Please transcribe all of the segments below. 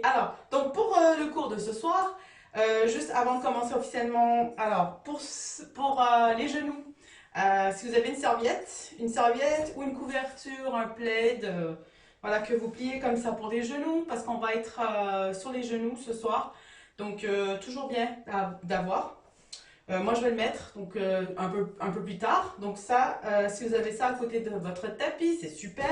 alors, donc pour le cours de ce soir, juste avant de commencer officiellement, alors pour les genoux, si vous avez une serviette ou une couverture, un plaid, voilà, que vous pliez comme ça pour les genoux, parce qu'on va être sur les genoux ce soir, donc toujours bien d'avoir. Moi, je vais le mettre donc un peu plus tard. Donc ça, si vous avez ça à côté de votre tapis, c'est super.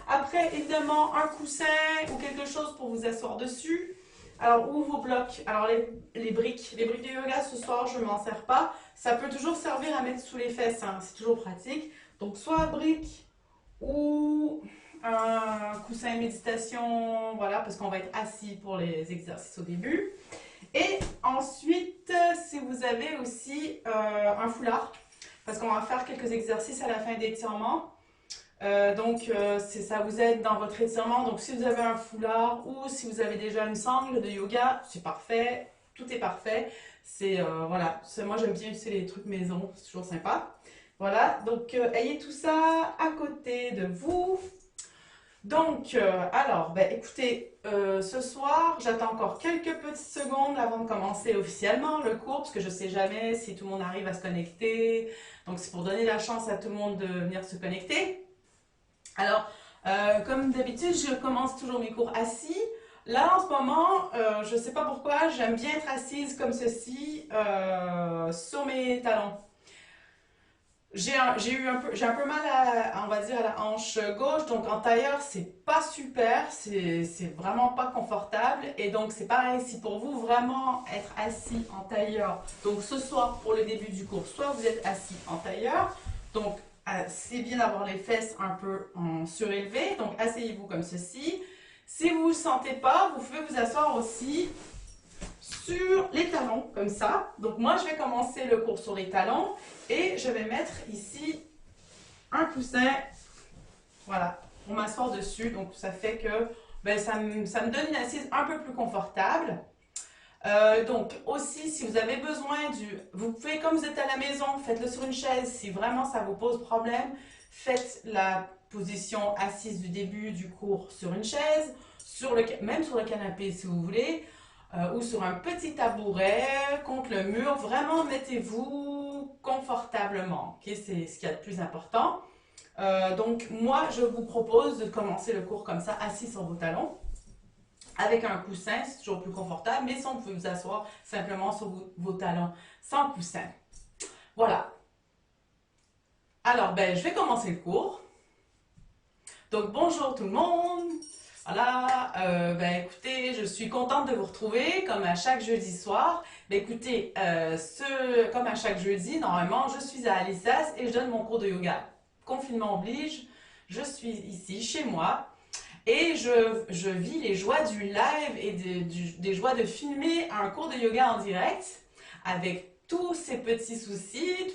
Après, évidemment, un coussin ou quelque chose pour vous asseoir dessus. Alors, ou vos blocs. Alors, les briques de yoga, ce soir, je ne m'en sers pas. Ça peut toujours servir à mettre sous les fesses, hein. C'est toujours pratique. Donc, soit briques ou un coussin méditation, voilà, parce qu'on va être assis pour les exercices au début. Et ensuite, si vous avez aussi un foulard, parce qu'on va faire quelques exercices à la fin d'étirement. Ça vous aide dans votre étirement. Donc, si vous avez un foulard ou si vous avez déjà une sangle de yoga, c'est parfait. Tout est parfait. Voilà. Moi, j'aime bien utiliser les trucs maison. C'est toujours sympa. Voilà. Donc, ayez tout ça à côté de vous. Donc, alors, écoutez, ce soir, j'attends encore quelques petites secondes avant de commencer officiellement le cours, parce que je ne sais jamais si tout le monde arrive à se connecter. Donc, c'est pour donner la chance à tout le monde de venir se connecter. Alors, comme d'habitude, je commence toujours mes cours assis. Là, en ce moment, je ne sais pas pourquoi, j'aime bien être assise comme ceci, sur mes talons. J'ai un peu mal on va dire, à la hanche gauche, donc en tailleur, c'est pas super, c'est vraiment pas confortable. Et donc, c'est pareil, si pour vous vraiment être assis en tailleur, donc ce soir pour le début du cours, soit vous êtes assis en tailleur, donc c'est bien d'avoir les fesses un peu en surélevé, donc asseyez-vous comme ceci. Si vous ne le sentez pas, vous pouvez vous asseoir aussi sur les talons, comme ça. Donc moi, je vais commencer le cours sur les talons et je vais mettre ici un coussin, voilà, pour m'asseoir dessus. Donc ça fait que ça me donne une assise un peu plus confortable. Donc aussi, si vous avez besoin vous pouvez, comme vous êtes à la maison, faites-le sur une chaise. Si vraiment ça vous pose problème, faites la position assise du début du cours sur une chaise, même sur le canapé si vous voulez. Ou sur un petit tabouret contre le mur. Vraiment, mettez-vous confortablement. Okay? C'est ce qu'il y a de plus important. Donc, moi, je vous propose de commencer le cours comme ça, assis sur vos talons, avec un coussin, c'est toujours plus confortable, mais sinon, vous pouvez vous asseoir simplement sur vos talons, sans coussin. Voilà. Alors, je vais commencer le cours. Donc, bonjour tout le monde. Voilà, écoutez, je suis contente de vous retrouver comme à chaque jeudi soir. Écoutez, comme à chaque jeudi, normalement, je suis à Alissas et je donne mon cours de yoga. Confinement oblige, je suis ici chez moi et je vis les joies du live et des joies de filmer un cours de yoga en direct avec tous ces petits soucis,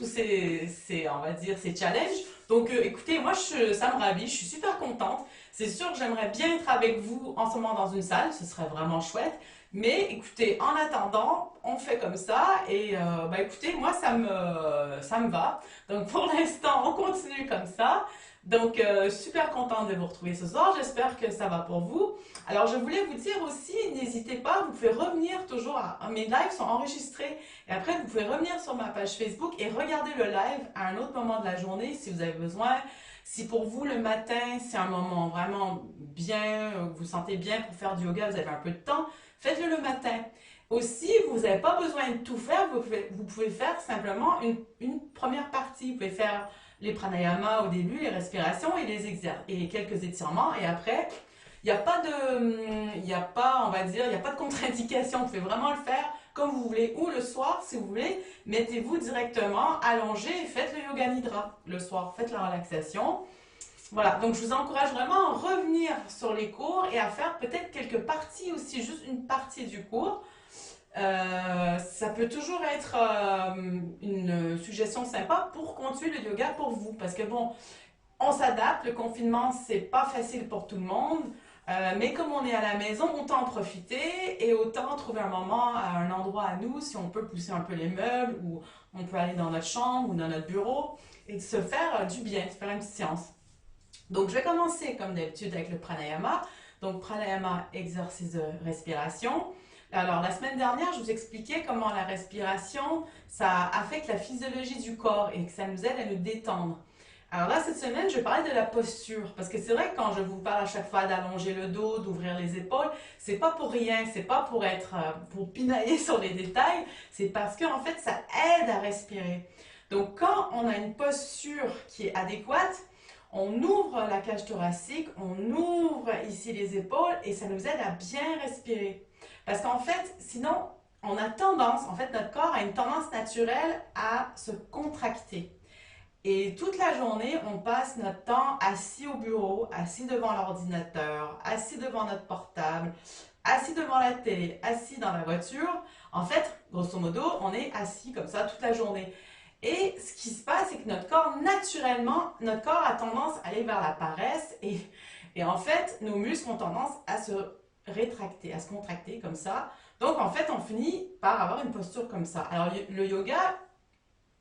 on va dire, ces challenges. Donc, écoutez, moi, ça me ravit, je suis super contente. C'est sûr que j'aimerais bien être avec vous en ce moment dans une salle, ce serait vraiment chouette. Mais écoutez, en attendant, on fait comme ça et écoutez, moi, ça me va. Donc, pour l'instant, on continue comme ça. Donc, super contente de vous retrouver ce soir. J'espère que ça va pour vous. Alors, je voulais vous dire aussi, n'hésitez pas, vous pouvez revenir toujours mes lives sont enregistrés. Et après, vous pouvez revenir sur ma page Facebook et regarder le live à un autre moment de la journée si vous avez besoin. Si pour vous, le matin, c'est un moment vraiment bien, vous vous sentez bien pour faire du yoga, vous avez un peu de temps, faites-le le matin. Aussi, vous n'avez pas besoin de tout faire, vous pouvez faire simplement une première partie. Vous pouvez faire les pranayamas au début, les respirations et quelques étirements. Et après, il n'y a pas on va dire, il n'y a pas de contre-indication. Vous pouvez vraiment le faire comme vous voulez. Ou le soir, si vous voulez, mettez-vous directement allongé et faites le yoga nidra le soir. Faites la relaxation. Voilà, donc je vous encourage vraiment à revenir sur les cours et à faire peut-être quelques parties aussi, juste une partie du cours. Ça peut toujours être une suggestion sympa pour continuer le yoga pour vous. Parce que bon, on s'adapte, le confinement, c'est pas facile pour tout le monde. Mais comme on est à la maison, autant en profiter et autant trouver un moment, un endroit à nous, si on peut pousser un peu les meubles ou on peut aller dans notre chambre ou dans notre bureau et de se faire du bien, de faire une petite séance. Donc, je vais commencer comme d'habitude avec le pranayama. Donc pranayama, exercice de respiration. Alors la semaine dernière, je vous expliquais comment la respiration, ça affecte la physiologie du corps et que ça nous aide à nous détendre. Alors là, cette semaine, je vais parler de la posture, parce que c'est vrai que quand je vous parle à chaque fois d'allonger le dos, d'ouvrir les épaules, c'est pas pour rien, c'est pas pour être, pour pinailler sur les détails, c'est parce que en fait, ça aide à respirer. Donc, quand on a une posture qui est adéquate, on ouvre la cage thoracique, on ouvre ici les épaules et ça nous aide à bien respirer. Parce qu'en fait, sinon, on a tendance, en fait, notre corps a une tendance naturelle à se contracter. Et toute la journée, on passe notre temps assis au bureau, assis devant l'ordinateur, assis devant notre portable, assis devant la télé, assis dans la voiture. En fait, grosso modo, on est assis comme ça toute la journée. Et ce qui se passe, c'est que notre corps, naturellement, notre corps a tendance à aller vers la paresse et en fait, nos muscles ont tendance à se rétracter, à se contracter comme ça. Donc, en fait, on finit par avoir une posture comme ça. Alors, le yoga,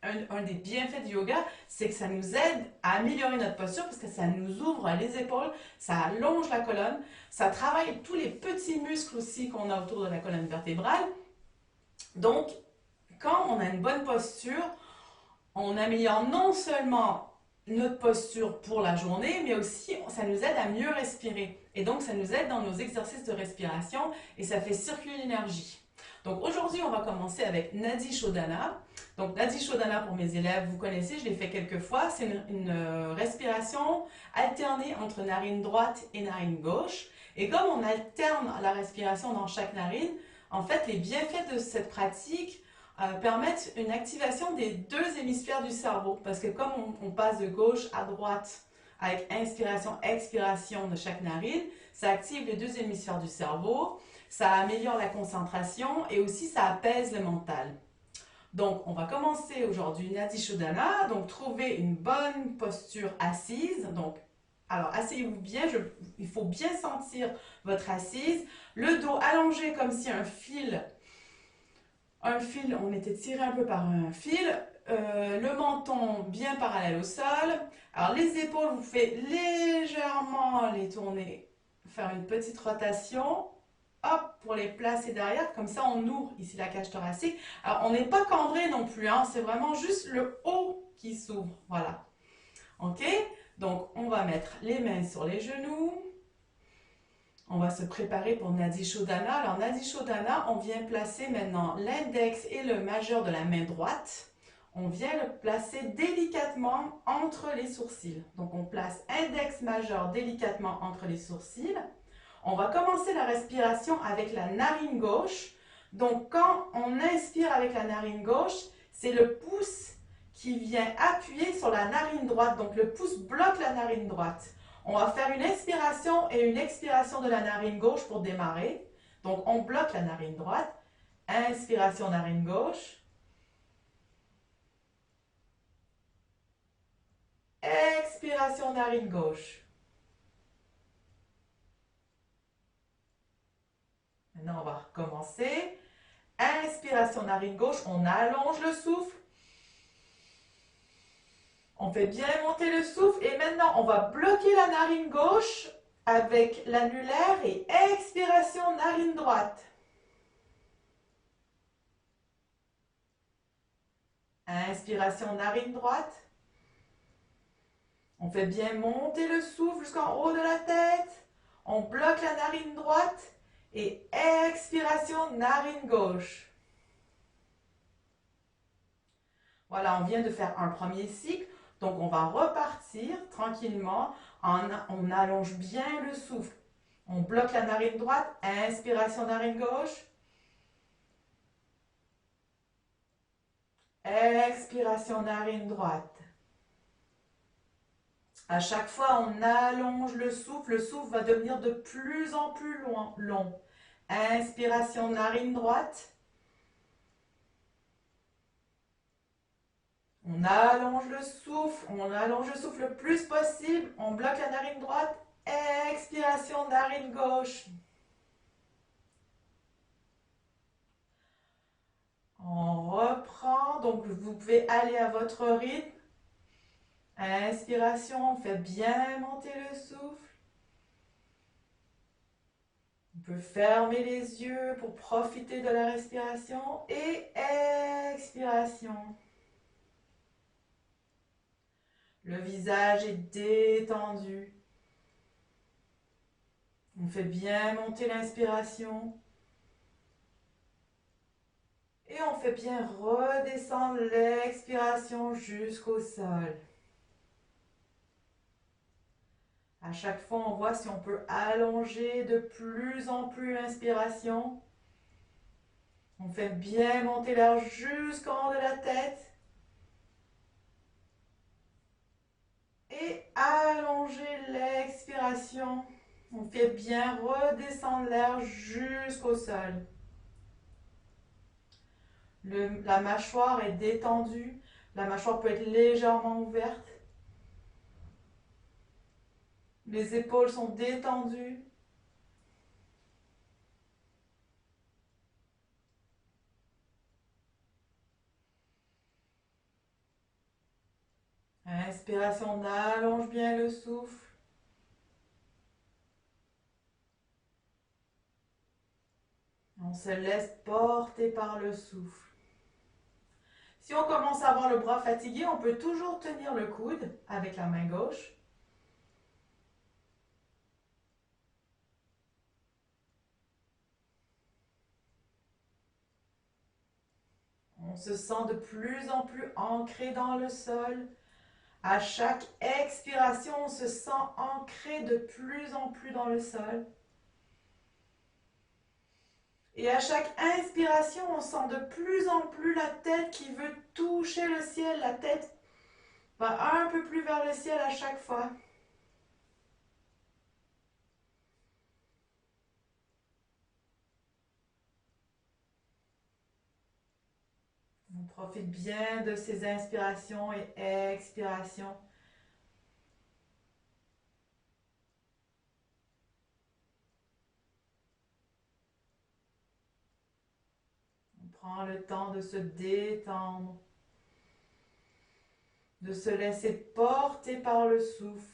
un des bienfaits du yoga, c'est que ça nous aide à améliorer notre posture parce que ça nous ouvre les épaules, ça allonge la colonne, ça travaille tous les petits muscles aussi qu'on a autour de la colonne vertébrale. Donc, quand on a une bonne posture, on améliore non seulement notre posture pour la journée, mais aussi ça nous aide à mieux respirer. Et donc, ça nous aide dans nos exercices de respiration et ça fait circuler l'énergie. Donc aujourd'hui, on va commencer avec Nadi Shodhana. Donc Nadi Shodhana pour mes élèves, vous connaissez, je l'ai fait quelques fois. C'est une respiration alternée entre narine droite et narine gauche. Et comme on alterne la respiration dans chaque narine, en fait, les bienfaits de cette pratique permettent une activation des deux hémisphères du cerveau. Parce que comme on passe de gauche à droite avec inspiration, expiration de chaque narine, ça active les deux hémisphères du cerveau. Ça améliore la concentration et aussi ça apaise le mental. Donc, on va commencer aujourd'hui Nadi Shodhana. Donc, trouver une bonne posture assise. Donc, alors, asseyez-vous bien. Il faut bien sentir votre assise. Le dos allongé comme si un fil, on était tiré un peu par un fil. Le menton bien parallèle au sol. Alors, les épaules, vous faites légèrement les tourner, faire une petite rotation. Hop, pour les placer derrière, comme ça on ouvre ici la cage thoracique. Alors on n'est pas cambré non plus, hein, c'est vraiment juste le haut qui s'ouvre, voilà. Ok, donc on va mettre les mains sur les genoux. On va se préparer pour Nadi Shodhana. Alors Nadi Shodhana, on vient placer maintenant l'index et le majeur de la main droite. On vient le placer délicatement entre les sourcils. Donc on place index majeur délicatement entre les sourcils. On va commencer la respiration avec la narine gauche. Donc, quand on inspire avec la narine gauche, c'est le pouce qui vient appuyer sur la narine droite. Donc, le pouce bloque la narine droite. On va faire une inspiration et une expiration de la narine gauche pour démarrer. Donc, on bloque la narine droite. Inspiration narine gauche. Expiration narine gauche. Maintenant, on va recommencer. Inspiration narine gauche, on allonge le souffle. On fait bien monter le souffle et maintenant on va bloquer la narine gauche avec l'annulaire et expiration narine droite. Inspiration narine droite. On fait bien monter le souffle jusqu'en haut de la tête. On bloque la narine droite et expiration narine gauche. Voilà, on vient de faire un premier cycle. Donc, on va repartir tranquillement. On allonge bien le souffle. On bloque la narine droite. Inspiration narine gauche. Expiration narine droite. À chaque fois, on allonge le souffle. Le souffle va devenir de plus en plus long. Inspiration narine droite. On allonge le souffle le plus possible. On bloque la narine droite. Expiration, narine gauche. On reprend. Donc, vous pouvez aller à votre rythme. Inspiration, on fait bien monter le souffle. On peut fermer les yeux pour profiter de la respiration et expiration. Le visage est détendu. On fait bien monter l'inspiration. Et on fait bien redescendre l'expiration jusqu'au sol. À chaque fois, on voit si on peut allonger de plus en plus l'inspiration. On fait bien monter l'air jusqu'en haut de la tête. Et allonger l'expiration. On fait bien redescendre l'air jusqu'au sol. La mâchoire est détendue. La mâchoire peut être légèrement ouverte. Les épaules sont détendues. Inspiration, on allonge bien le souffle. On se laisse porter par le souffle. Si on commence à avoir le bras fatigué, on peut toujours tenir le coude avec la main gauche. On se sent de plus en plus ancré dans le sol. À chaque expiration, on se sent ancré de plus en plus dans le sol. Et à chaque inspiration, on sent de plus en plus la tête qui veut toucher le ciel. La tête va un peu plus vers le ciel à chaque fois. On profite bien de ces inspirations et expirations. On prend le temps de se détendre, de se laisser porter par le souffle.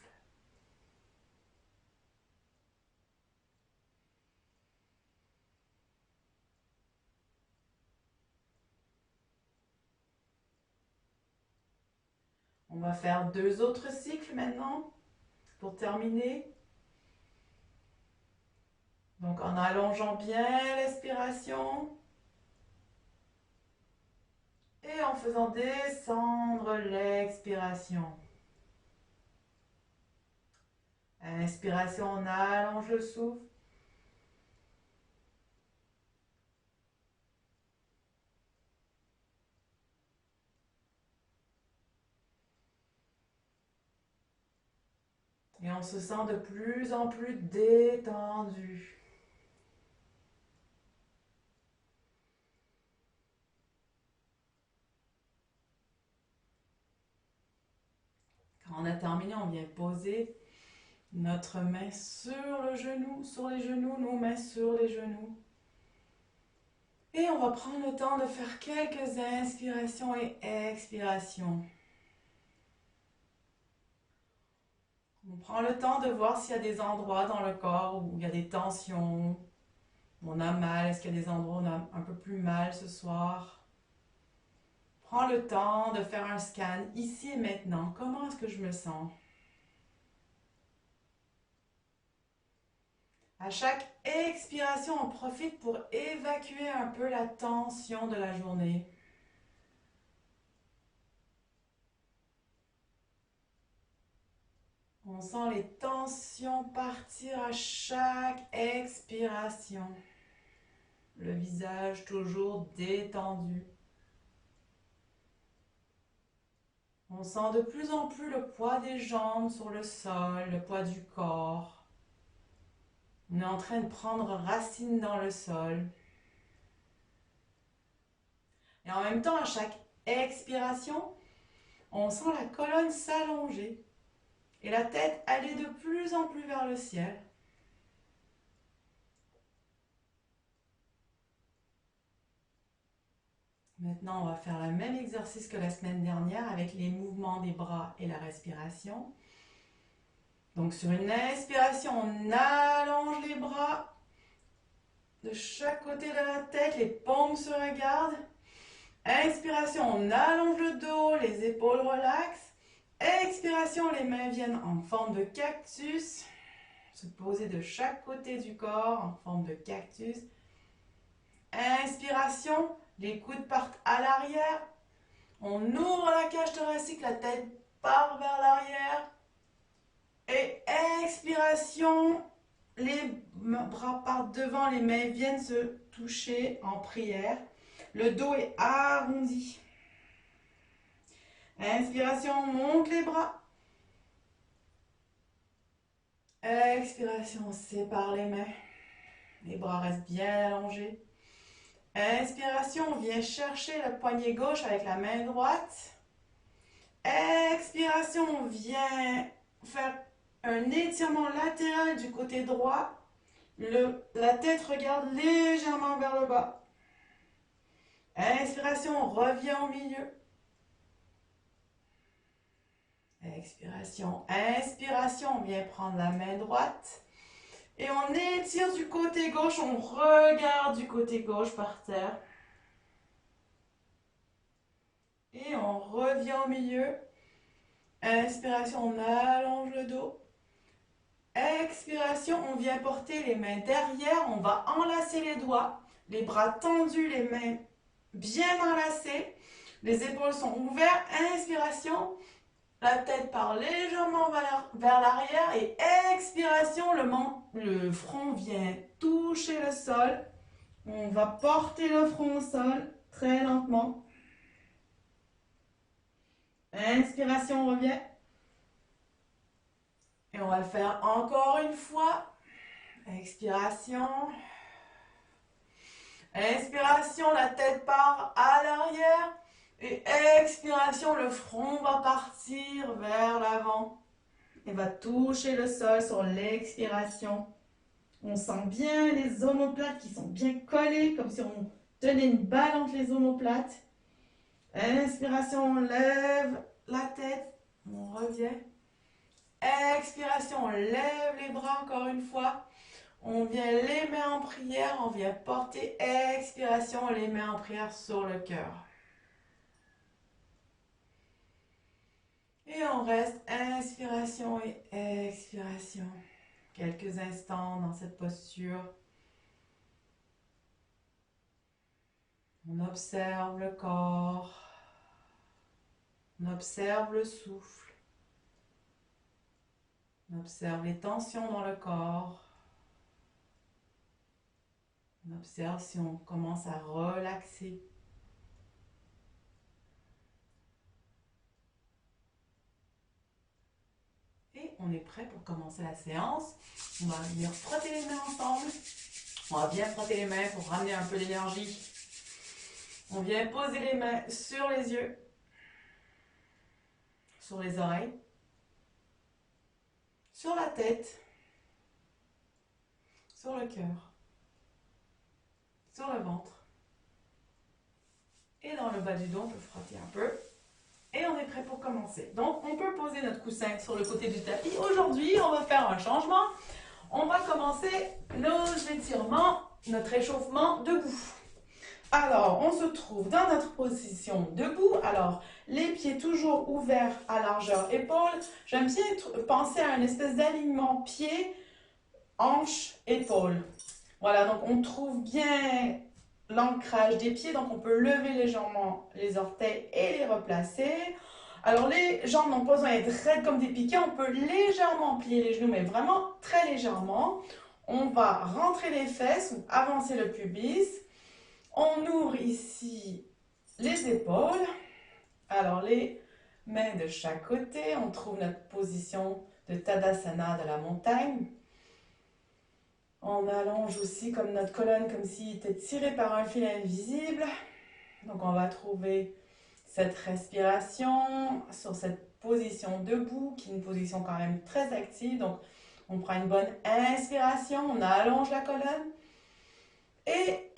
On va faire 2 autres cycles maintenant pour terminer. Donc en allongeant bien l'expiration et en faisant descendre l'expiration. Inspiration, on allonge le souffle. Et on se sent de plus en plus détendu. Quand on a terminé, on vient poser notre main sur le genou, sur les genoux, nos mains sur les genoux. Et on va prendre le temps de faire quelques inspirations et expirations. On prend le temps de voir s'il y a des endroits dans le corps où il y a des tensions, où on a mal. Est-ce qu'il y a des endroits où on a un peu plus mal ce soir? Prends le temps de faire un scan ici et maintenant. Comment est-ce que je me sens? À chaque expiration, on profite pour évacuer un peu la tension de la journée. On sent les tensions partir à chaque expiration. Le visage toujours détendu. On sent de plus en plus le poids des jambes sur le sol, le poids du corps. On est en train de prendre racine dans le sol. Et en même temps, à chaque expiration, on sent la colonne s'allonger et la tête aller de plus en plus vers le ciel. Maintenant, on va faire le même exercice que la semaine dernière avec les mouvements des bras et la respiration. Donc sur une inspiration, on allonge les bras de chaque côté de la tête, les paumes se regardent. Inspiration, on allonge le dos, les épaules relaxent. Expiration, les mains viennent en forme de cactus. Se poser de chaque côté du corps en forme de cactus. Inspiration, les coudes partent à l'arrière. On ouvre la cage thoracique, la tête part vers l'arrière. Et expiration, les bras partent devant, les mains viennent se toucher en prière. Le dos est arrondi. Inspiration, on monte les bras. Expiration, on sépare les mains. Les bras restent bien allongés. Inspiration, on vient chercher le poignet gauche avec la main droite. Expiration, on vient faire un étirement latéral du côté droit. La tête regarde légèrement vers le bas. Inspiration, on revient au milieu. Expiration, inspiration, on vient prendre la main droite. Et on étire du côté gauche, on regarde du côté gauche par terre. Et on revient au milieu. Inspiration, on allonge le dos. Expiration, on vient porter les mains derrière, on va enlacer les doigts. Les bras tendus, les mains bien enlacées. Les épaules sont ouvertes. Inspiration. La tête part légèrement vers l'arrière et expiration, le front vient toucher le sol. On va porter le front au sol très lentement. Inspiration, on revient. Et on va le faire encore une fois. Expiration. Inspiration, la tête part à l'arrière. Et expiration, le front va partir vers l'avant et va toucher le sol sur l'expiration. On sent bien les omoplates qui sont bien collées, comme si on tenait une balle entre les omoplates. Inspiration, on lève la tête, on revient. Expiration, on lève les bras encore une fois. On vient les mains en prière, on vient porter. Expiration, les mains en prière sur le cœur. Et on reste inspiration et expiration. Quelques instants dans cette posture. On observe le corps. On observe le souffle. On observe les tensions dans le corps. On observe si on commence à relaxer. Et on est prêt pour commencer la séance. On va venir frotter les mains ensemble. On va bien frotter les mains pour ramener un peu d'énergie. On vient poser les mains sur les yeux, sur les oreilles, sur la tête, sur le cœur, sur le ventre. Et dans le bas du dos, on peut frotter un peu. Et on est prêt pour commencer. Donc, on peut poser notre coussin sur le côté du tapis. Aujourd'hui, on va faire un changement. On va commencer nos étirements, notre échauffement debout. Alors, on se trouve dans notre position debout. Alors, les pieds toujours ouverts à largeur épaule. J'aime bien penser à une espèce d'alignement pied, hanche, épaule. Voilà, donc on trouve bien l'ancrage des pieds, donc on peut lever légèrement les orteils et les replacer. Alors les jambes n'ont pas besoin d'être raides comme des piquets, on peut légèrement plier les genoux, mais vraiment très légèrement. On va rentrer les fesses ou avancer le pubis. On ouvre ici les épaules. Alors les mains de chaque côté, on trouve notre position de Tadasana de la montagne. On allonge aussi comme notre colonne, comme s'il était tiré par un fil invisible. Donc on va trouver cette respiration sur cette position debout, qui est une position quand même très active. Donc on prend une bonne inspiration, on allonge la colonne. Et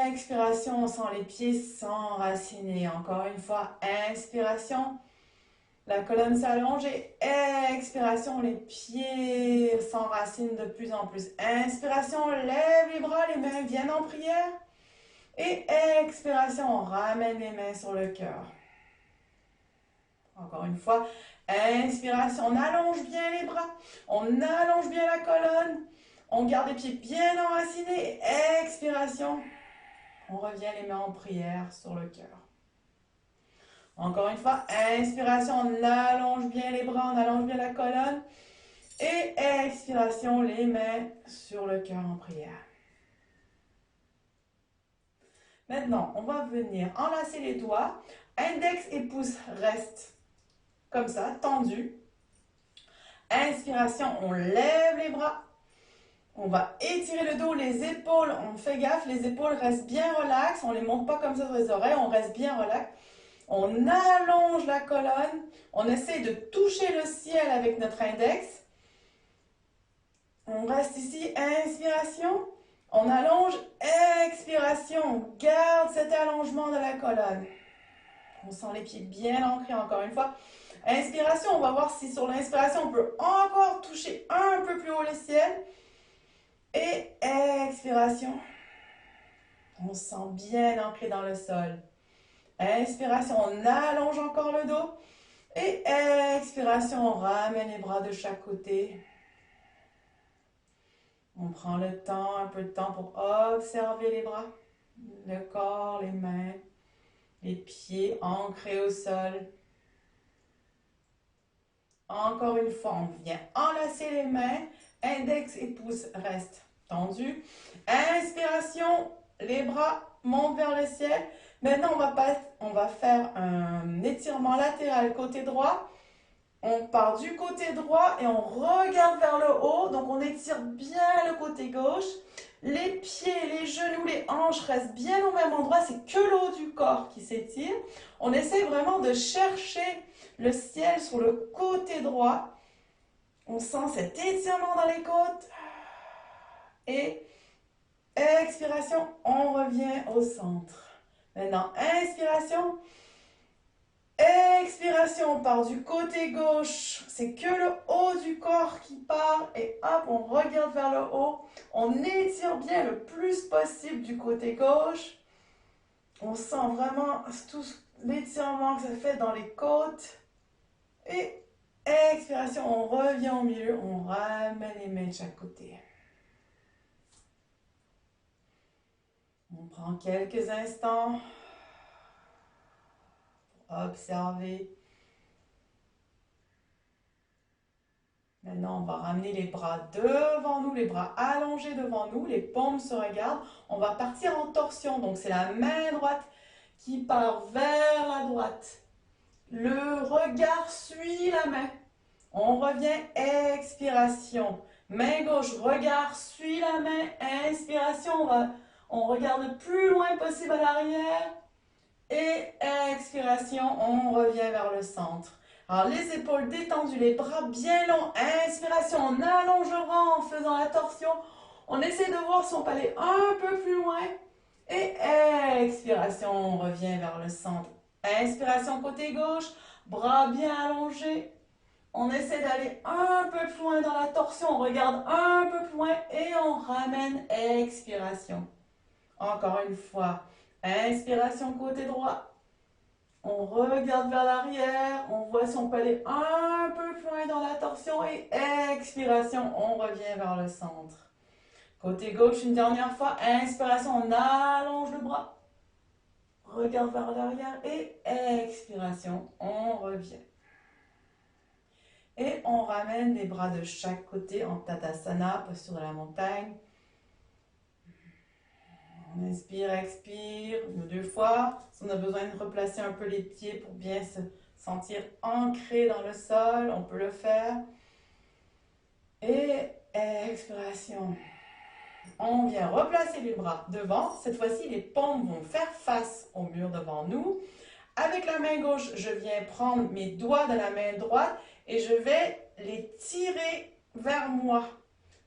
expiration, on sent les pieds s'enraciner. Encore une fois, inspiration. La colonne s'allonge et expiration, les pieds s'enracinent de plus en plus. Inspiration, lève les bras, les mains viennent en prière. Et expiration, on ramène les mains sur le cœur. Encore une fois, inspiration, on allonge bien les bras, on allonge bien la colonne, on garde les pieds bien enracinés. Expiration, on revient les mains en prière sur le cœur. Encore une fois, inspiration, on allonge bien les bras, on allonge bien la colonne. Et expiration, les mains sur le cœur en prière. Maintenant, on va venir enlacer les doigts. Index et pouce restent comme ça, tendus. Inspiration, on lève les bras. On va étirer le dos, les épaules, on fait gaffe, les épaules restent bien relaxes. On ne les monte pas comme ça sur les oreilles, on reste bien relax. On allonge la colonne. On essaie de toucher le ciel avec notre index. On reste ici, inspiration. On allonge, expiration. On garde cet allongement de la colonne. On sent les pieds bien ancrés encore une fois. Inspiration, on va voir si sur l'inspiration, on peut encore toucher un peu plus haut le ciel. Et expiration. On se sent bien ancré dans le sol. Inspiration, on allonge encore le dos. Et expiration, on ramène les bras de chaque côté. On prend le temps, un peu de temps pour observer les bras, le corps, les mains, les pieds ancrés au sol. Encore une fois, on vient enlacer les mains, index et pouce restent tendus. Inspiration, les bras montent vers le ciel. Maintenant, on va faire un étirement latéral côté droit. On part du côté droit et on regarde vers le haut. Donc, on étire bien le côté gauche. Les pieds, les genoux, les hanches restent bien au même endroit. C'est que le haut du corps qui s'étire. On essaie vraiment de chercher le ciel sur le côté droit. On sent cet étirement dans les côtes. Et expiration, on revient au centre. Maintenant, inspiration. Expiration, on part du côté gauche, c'est que le haut du corps qui part et hop, on regarde vers le haut. On étire bien le plus possible du côté gauche. On sent vraiment tout l'étirement que ça fait dans les côtes. Et expiration, on revient au milieu, on ramène les mains de chaque côté. On prend quelques instants. Observez. Maintenant, on va ramener les bras devant nous, les bras allongés devant nous, les paumes se regardent. On va partir en torsion, donc c'est la main droite qui part vers la droite. Le regard suit la main. On revient, expiration. Main gauche, regard suit la main, inspiration. On regarde le plus loin possible à l'arrière. Et expiration, on revient vers le centre. Alors les épaules détendues, les bras bien longs. Inspiration, on allonge le bras en faisant la torsion. On essaie de voir si on peut aller un peu plus loin. Et expiration, on revient vers le centre. Inspiration côté gauche, bras bien allongés. On essaie d'aller un peu plus loin dans la torsion. On regarde un peu plus loin et on ramène. Expiration. Encore une fois. Inspiration côté droit. On regarde vers l'arrière. On voit si on peut aller un peu plus loin dans la torsion. Et expiration, on revient vers le centre. Côté gauche, une dernière fois. Inspiration, on allonge le bras. Regarde vers l'arrière. Et expiration, on revient. Et on ramène les bras de chaque côté en Tadasana, posture de la montagne. On inspire, expire, une ou deux fois. Si on a besoin de replacer un peu les pieds pour bien se sentir ancré dans le sol, on peut le faire. Et expiration. On vient replacer les bras devant. Cette fois-ci, les paumes vont faire face au mur devant nous. Avec la main gauche, je viens prendre mes doigts de la main droite et je vais les tirer vers moi.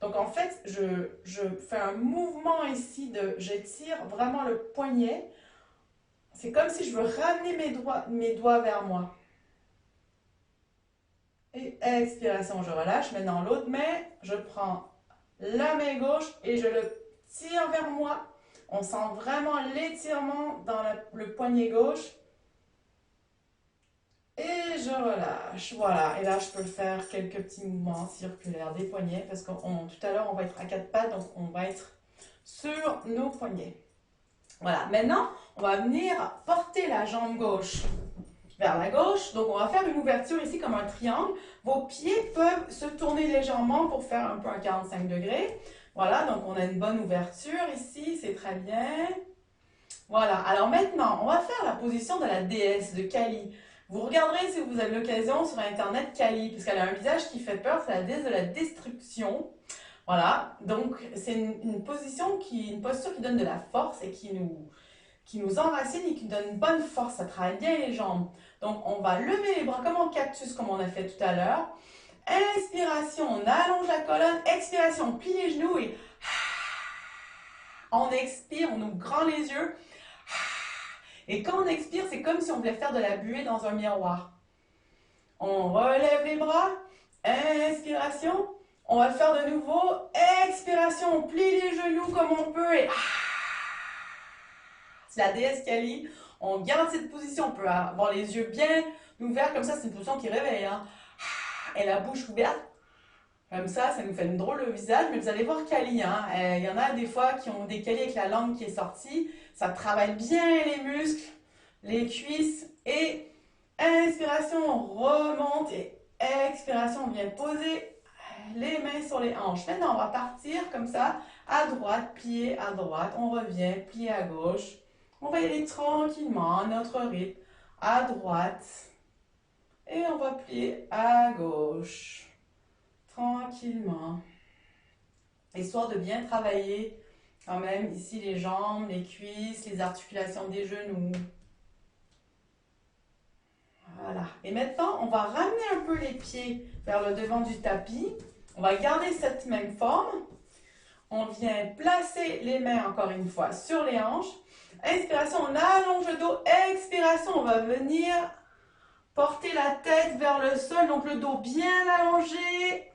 Donc en fait, je fais un mouvement ici, j'étire vraiment le poignet. C'est comme si je veux ramener mes doigts vers moi. Et expiration, je relâche. Maintenant, l'autre main, je prends la main gauche et je le tire vers moi. On sent vraiment l'étirement dans le poignet gauche. Et je relâche. Voilà. Et là, je peux faire quelques petits mouvements circulaires des poignets parce que tout à l'heure, on va être à quatre pattes, donc on va être sur nos poignets. Voilà. Maintenant, on va venir porter la jambe gauche vers la gauche. Donc, on va faire une ouverture ici comme un triangle. Vos pieds peuvent se tourner légèrement pour faire un peu un 45 degrés. Voilà, donc on a une bonne ouverture ici, c'est très bien. Voilà, alors maintenant, on va faire la position de la déesse de Kali. Vous regarderez si vous avez l'occasion sur Internet Kali, parce qu'elle a un visage qui fait peur, c'est la déesse de la destruction. Voilà, donc c'est une posture qui donne de la force et qui nous enracine et qui nous donne une bonne force. Ça travaille bien les jambes. Donc, on va lever les bras comme en cactus, comme on a fait tout à l'heure. Inspiration, on allonge la colonne. Expiration, on plie les genoux et on expire, on ouvre grand les yeux. Et quand on expire, c'est comme si on voulait faire de la buée dans un miroir. On relève les bras. Inspiration. On va le faire de nouveau. Expiration, on plie les genoux comme on peut et c'est la déesse Kali. On garde cette position. On peut avoir les yeux bien ouverts comme ça. C'est une position qui réveille. Hein. Et la bouche ouverte. Comme ça nous fait une drôle de visage. Mais vous allez voir Kali. Hein. Il y en a des fois qui ont des Kali avec la langue qui est sortie. Ça travaille bien les muscles, les cuisses. Et inspiration, on remonte. Et expiration, on vient poser les mains sur les hanches. Maintenant, on va partir comme ça. À droite, plier à droite. On revient, plier à gauche. On va y aller tranquillement à notre rythme, à droite, et on va plier à gauche, tranquillement, histoire de bien travailler quand même ici les jambes, les cuisses, les articulations des genoux. Voilà. Et maintenant, on va ramener un peu les pieds vers le devant du tapis. On va garder cette même forme. On vient placer les mains encore une fois sur les hanches. Inspiration, on allonge le dos. Expiration, on va venir porter la tête vers le sol. Donc le dos bien allongé.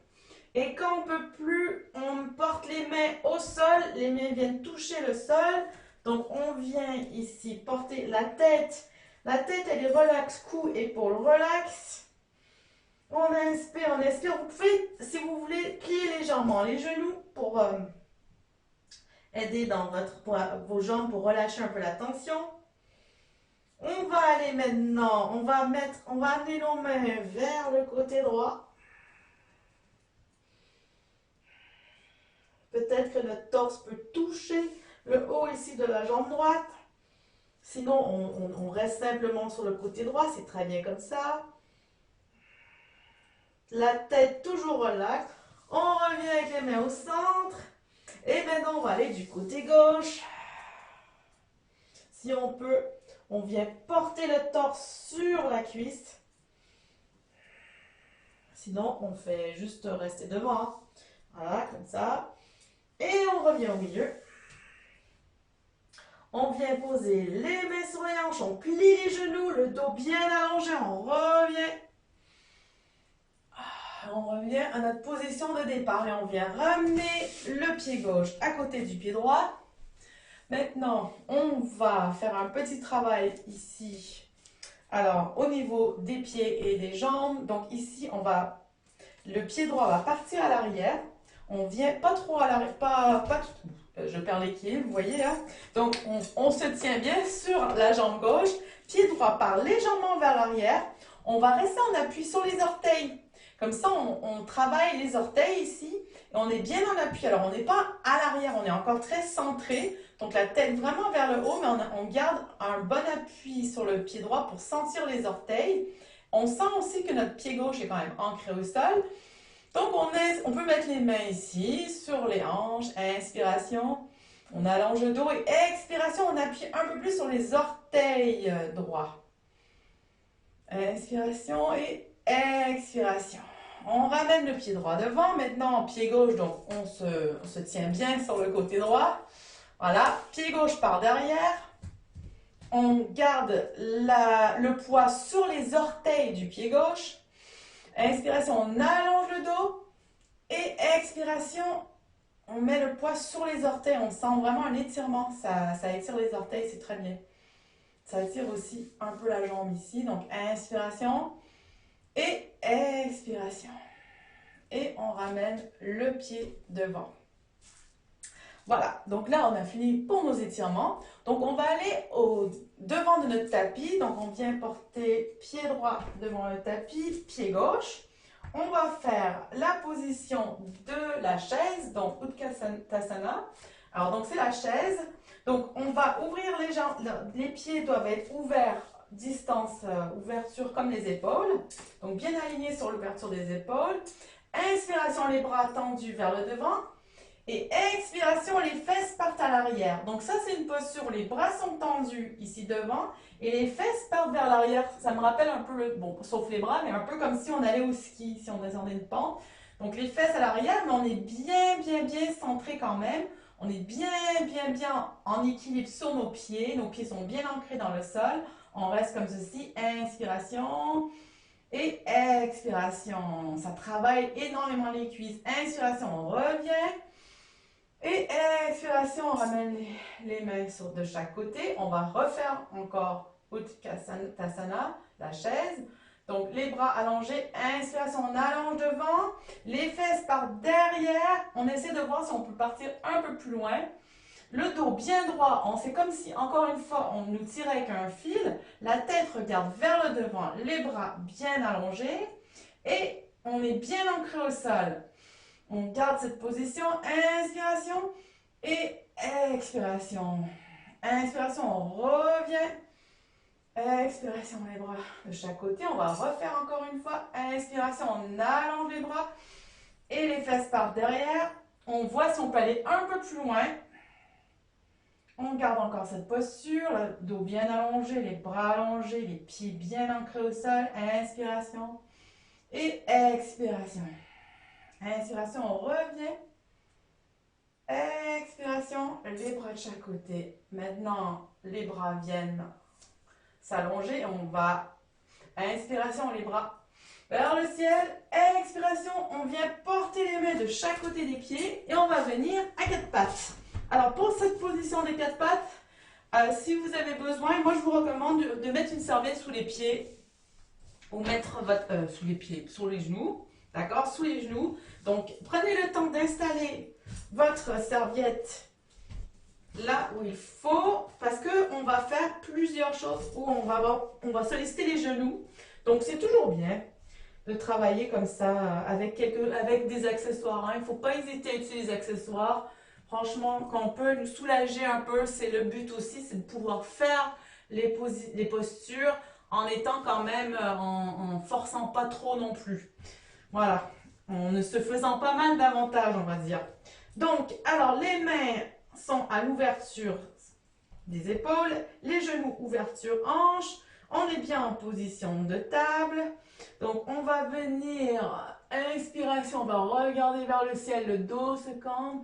Et quand on ne peut plus, on porte les mains au sol. Les mains viennent toucher le sol. Donc on vient ici porter la tête. La tête, elle est relaxe. Cou, épaule, relax. On inspire, on expire. Vous pouvez, si vous voulez, plier légèrement les genoux pour aider dans vos jambes pour relâcher un peu la tension. On va aller maintenant, on va amener nos mains vers le côté droit. Peut-être que notre torse peut toucher le haut ici de la jambe droite. Sinon, on reste simplement sur le côté droit, c'est très bien comme ça. La tête toujours relaxe. On revient avec les mains au centre. Et maintenant, on va aller du côté gauche. Si on peut, on vient porter le torse sur la cuisse. Sinon, on fait juste rester devant. Voilà, comme ça. Et on revient au milieu. On vient poser les mains sur les hanches. On plie les genoux, le dos bien allongé. On revient. On revient à notre position de départ et on vient ramener le pied gauche à côté du pied droit. Maintenant, on va faire un petit travail ici. Alors, au niveau des pieds et des jambes, donc ici, le pied droit va partir à l'arrière. On vient pas trop à l'arrière, pas tout. Je perds l'équilibre, vous voyez là. Donc, on se tient bien sur la jambe gauche. Pied droit part légèrement vers l'arrière. On va rester en appui sur les orteils. Comme ça, on travaille les orteils ici et on est bien en appui. Alors, on n'est pas à l'arrière, on est encore très centré. Donc, la tête vraiment vers le haut, mais on garde un bon appui sur le pied droit pour sentir les orteils. On sent aussi que notre pied gauche est quand même ancré au sol. Donc, on peut mettre les mains ici sur les hanches. Inspiration, on allonge le dos et expiration, on appuie un peu plus sur les orteils droits. Inspiration et expiration. On ramène le pied droit devant. Maintenant, pied gauche, donc on se tient bien sur le côté droit. Voilà, pied gauche par derrière. On garde le poids sur les orteils du pied gauche. Inspiration, on allonge le dos. Et expiration, on met le poids sur les orteils. On sent vraiment un étirement. Ça étire les orteils, c'est très bien. Ça étire aussi un peu la jambe ici. Donc, inspiration et expiration. Et on ramène le pied devant. Voilà, donc là on a fini pour nos étirements. Donc on va aller au devant de notre tapis. Donc on vient porter pied droit devant le tapis, pied gauche. On va faire la position de la chaise, donc Utkatasana. Alors donc c'est la chaise. Donc on va ouvrir les jambes, les pieds doivent être ouverts, distance, ouverture comme les épaules. Donc bien alignés sur l'ouverture des épaules. Inspiration, les bras tendus vers le devant. Et expiration, les fesses partent à l'arrière. Donc ça, c'est une posture où les bras sont tendus ici devant et les fesses partent vers l'arrière. Ça me rappelle un peu, bon, sauf les bras, mais un peu comme si on allait au ski, si on descendait une pente. Donc les fesses à l'arrière, mais on est bien centré quand même. On est bien en équilibre sur nos pieds. Nos pieds sont bien ancrés dans le sol. On reste comme ceci. Inspiration. Et expiration. Ça travaille énormément les cuisses. Inspiration, on revient. Et expiration, on ramène les mains de chaque côté. On va refaire encore Utkatasana, la chaise. Donc les bras allongés, inspiration, on allonge devant. Les fesses par derrière. On essaie de voir si on peut partir un peu plus loin. Le dos bien droit, on fait comme si, encore une fois, on nous tirait avec un fil. La tête regarde vers le devant, les bras bien allongés. Et on est bien ancré au sol. On garde cette position, inspiration et expiration. Inspiration, on revient. Expiration, les bras de chaque côté. On va refaire encore une fois. Inspiration, on allonge les bras et les fesses par derrière. On voit si on peut aller un peu plus loin. On garde encore cette posture, le dos bien allongé, les bras allongés, les pieds bien ancrés au sol. Inspiration et expiration. Inspiration, on revient. Expiration, les bras de chaque côté. Maintenant, les bras viennent s'allonger. On va, inspiration, les bras vers le ciel. Expiration, on vient porter les mains de chaque côté des pieds et on va venir à quatre pattes. Alors, pour cette position des quatre pattes, si vous avez besoin, moi je vous recommande de mettre une serviette sous les pieds ou mettre votre, sous les pieds, sur les genoux. D'accord, sous les genoux. Donc, prenez le temps d'installer votre serviette là où il faut, parce qu'on va faire plusieurs choses où on va solliciter les genoux. Donc, c'est toujours bien de travailler comme ça avec des accessoires. Hein. Il ne faut pas hésiter à utiliser les accessoires. Franchement, quand on peut nous soulager un peu, c'est le but aussi, c'est de pouvoir faire les postures en étant quand même, en forçant pas trop non plus. Voilà, en ne se faisant pas mal davantage, on va dire. Donc, alors, les mains sont à l'ouverture des épaules, les genoux ouverture hanche, on est bien en position de table. Donc, on va venir, inspiration, on va regarder vers le ciel, le dos se cambre.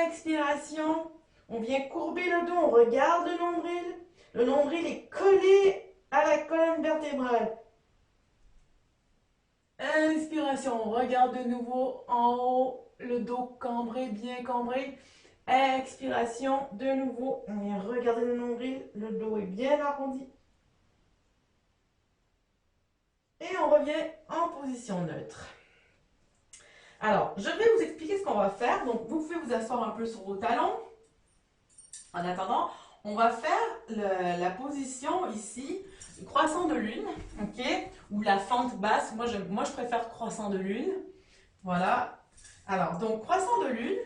Expiration, on vient courber le dos, on regarde le nombril. Le nombril est collé à la colonne vertébrale. Inspiration, on regarde de nouveau en haut, le dos cambré, bien cambré. Expiration, de nouveau, on vient regarder le nombril, le dos est bien arrondi. Et on revient en position neutre. Alors, je vais vous expliquer ce qu'on va faire. Donc, vous pouvez vous asseoir un peu sur vos talons. En attendant, on va faire la position ici, croissant de lune, ok, ou la fente basse. Moi, je préfère croissant de lune. Voilà. Alors, donc, croissant de lune.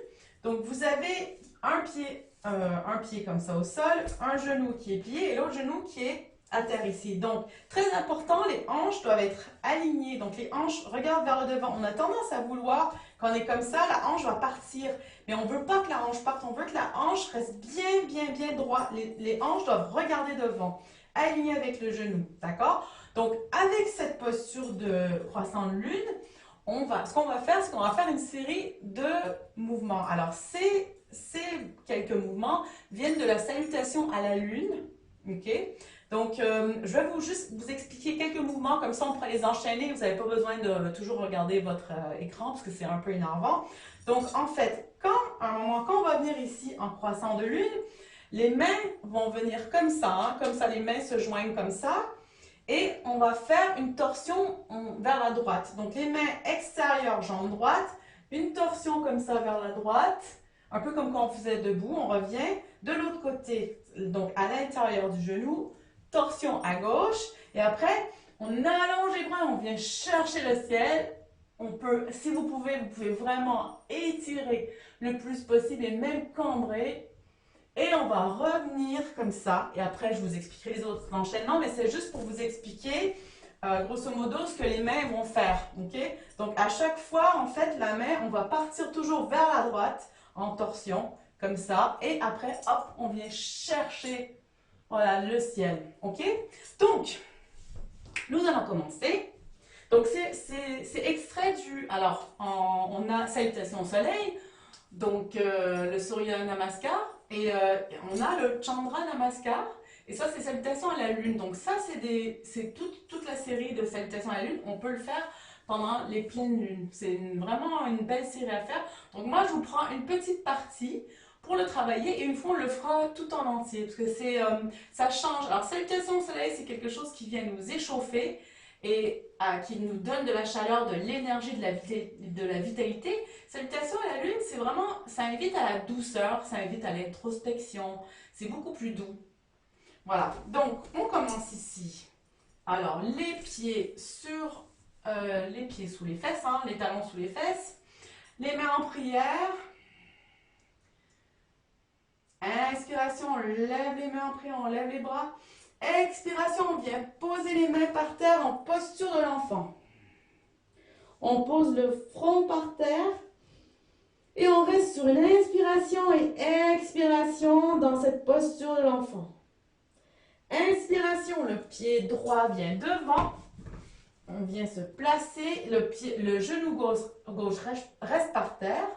Donc, vous avez un pied comme ça au sol, un genou qui est plié et l'autre genou qui est à terre ici. Donc, très important, les hanches doivent être alignées. Donc, les hanches regardent vers le devant. On a tendance à vouloir, quand on est comme ça, la hanche va partir. Mais on ne veut pas que la hanche parte. On veut que la hanche reste bien droite. Les hanches doivent regarder devant, alignées avec le genou. D'accord? Donc, avec cette posture de croissant de lune, ce qu'on va faire, c'est qu'on va faire une série de mouvements. Alors, ces quelques mouvements viennent de la salutation à la lune. Ok? Donc, je vais juste vous expliquer quelques mouvements, comme ça on pourra les enchaîner. Vous n'avez pas besoin de toujours regarder votre écran parce que c'est un peu énervant. Donc, en fait, à un moment, quand on va venir ici en croissant de lune, les mains vont venir comme ça, les mains se joignent comme ça. Et on va faire une torsion vers la droite. Donc, les mains extérieures, jambe droite, une torsion comme ça vers la droite, un peu comme quand on faisait debout, on revient. De l'autre côté, donc à l'intérieur du genou, torsion à gauche. Et après, on allonge les bras, on vient chercher le ciel. On peut, si vous pouvez vraiment étirer le plus possible et même cambrer. Et on va revenir comme ça. Et après, je vous expliquerai les autres enchaînements, mais c'est juste pour vous expliquer, grosso modo, ce que les mains vont faire. Okay? Donc, à chaque fois, en fait, la main, on va partir toujours vers la droite, en torsion, comme ça. Et après, hop, on vient chercher, voilà, le ciel. OK? Donc, nous allons commencer. Donc, c'est extrait du... Alors, on a Salutation au soleil, donc le Surya Namaskar, et on a le Chandra Namaskar, et ça, c'est Salutation à la lune. Donc ça, c'est toute la série de Salutations à la lune. On peut le faire pendant les pleines lunes. C'est vraiment une belle série à faire. Donc moi, je vous prends une petite partie pour le travailler, et une fois, on le fera tout en entier, parce que ça change. Alors, Salutation au soleil, c'est quelque chose qui vient nous échauffer, et qui nous donne de la chaleur, de l'énergie, de la vitalité. Salutation à la lune, c'est vraiment, ça invite à la douceur, ça invite à l'introspection, c'est beaucoup plus doux. Voilà, donc on commence ici. Alors, les pieds sous les fesses, hein, les talons sous les fesses, les mains en prière. Inspiration, on lève les mains en prière, on lève les bras. Expiration, on vient poser les mains par terre en posture de l'enfant. On pose le front par terre et on reste sur une inspiration et expiration dans cette posture de l'enfant. Inspiration, le pied droit vient devant. On vient se placer, le genou gauche reste par terre.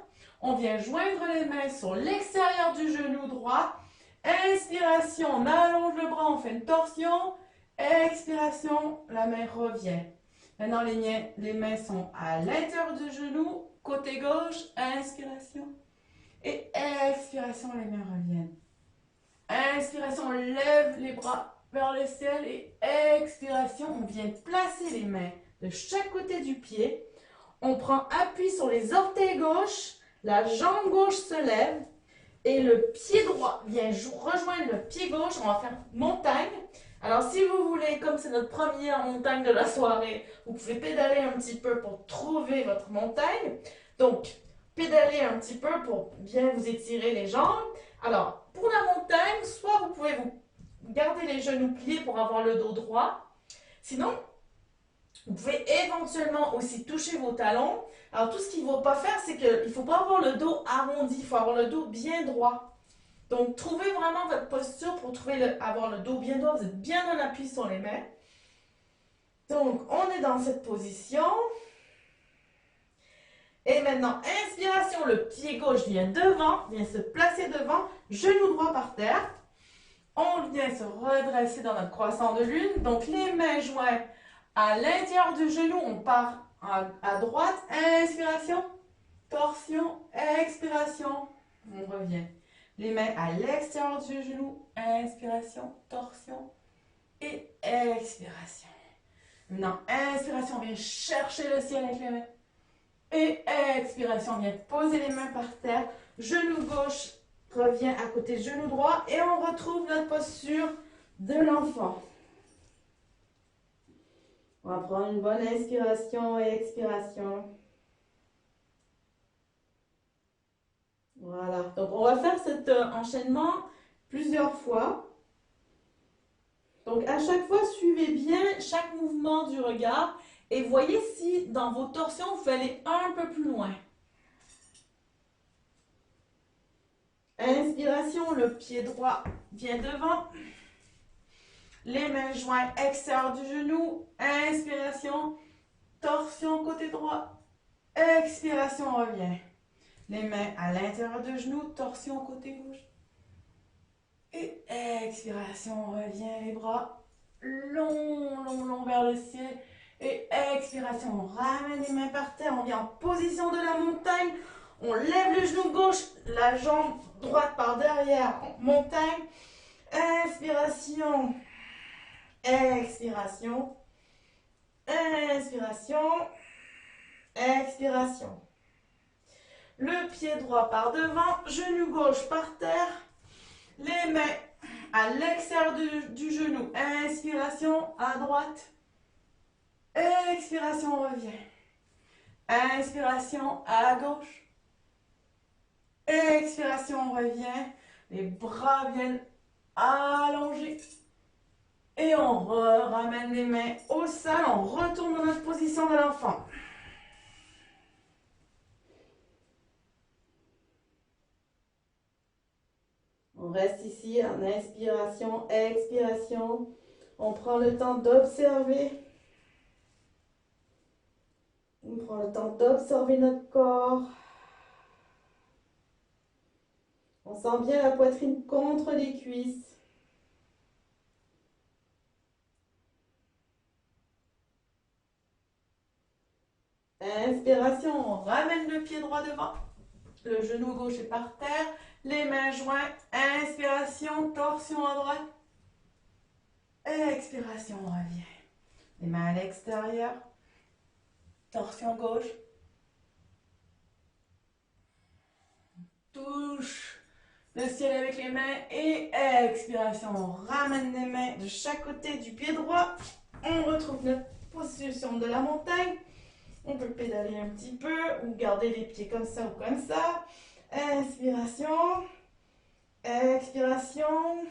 On vient joindre les mains sur l'extérieur du genou droit. Inspiration, on allonge le bras, on fait une torsion. Expiration, la main revient. Maintenant, les mains sont à l'intérieur du genou, côté gauche, inspiration. Et expiration, les mains reviennent. Inspiration, on lève les bras vers le ciel. Et expiration, on vient placer les mains de chaque côté du pied. On prend appui sur les orteils gauches. La jambe gauche se lève. Et le pied droit vient rejoindre le pied gauche. On va faire montagne. Alors, si vous voulez, comme c'est notre première montagne de la soirée, vous pouvez pédaler un petit peu pour trouver votre montagne. Donc, pédaler un petit peu pour bien vous étirer les jambes. Alors, pour la montagne, soit vous pouvez vous garder les genoux pliés pour avoir le dos droit. Sinon, vous pouvez éventuellement aussi toucher vos talons. Alors, tout ce qu'il ne faut pas faire, c'est qu'il ne faut pas avoir le dos arrondi. Il faut avoir le dos bien droit. Donc, trouvez vraiment votre posture pour avoir le dos bien droit. Vous êtes bien en appui sur les mains. Donc, on est dans cette position. Et maintenant, inspiration, le pied gauche vient devant, vient se placer devant, genou droit par terre. On vient se redresser dans notre croissant de lune. Donc, les mains jointes à l'intérieur du genou. On part à droite. Inspiration, torsion, expiration. On revient. Les mains à l'extérieur du genou. Inspiration, torsion et expiration. Maintenant, inspiration, on vient chercher le ciel avec les mains. Et expiration, on vient poser les mains par terre. Genou gauche revient à côté de genou droit. Et on retrouve notre posture de l'enfant. On va prendre une bonne inspiration et expiration. Voilà, donc on va faire cet enchaînement plusieurs fois. Donc à chaque fois, suivez bien chaque mouvement du regard et voyez si dans vos torsions, vous pouvez aller un peu plus loin. Inspiration, le pied droit vient devant. Les mains jointes extérieur du genou. Inspiration, torsion côté droit. Expiration, on revient. Les mains à l'intérieur du genou, torsion côté gauche. Et expiration, on revient les bras. long, long, long vers le ciel. Et expiration, on ramène les mains par terre, on vient en position de la montagne. On lève le genou gauche, la jambe droite par derrière, montagne. Inspiration, expiration, inspiration, expiration. Le pied droit par devant, genou gauche par terre, les mains à l'extérieur du genou. Inspiration à droite, expiration, on revient. Inspiration à gauche, expiration, on revient. Les bras viennent allongés. Et on ramène les mains au sol, on retourne dans notre position de l'enfant. On reste ici en inspiration, expiration. On prend le temps d'observer. On prend le temps d'observer notre corps. On sent bien la poitrine contre les cuisses. Inspiration, on ramène le pied droit devant. Le genou gauche est par terre. Les mains jointes. Inspiration, torsion à droite. Expiration, on revient. Les mains à l'extérieur. Torsion gauche. Touche le ciel avec les mains et expiration. On ramène les mains de chaque côté du pied droit. On retrouve notre position de la montagne. On peut pédaler un petit peu ou garder les pieds comme ça ou comme ça. Inspiration. Expiration.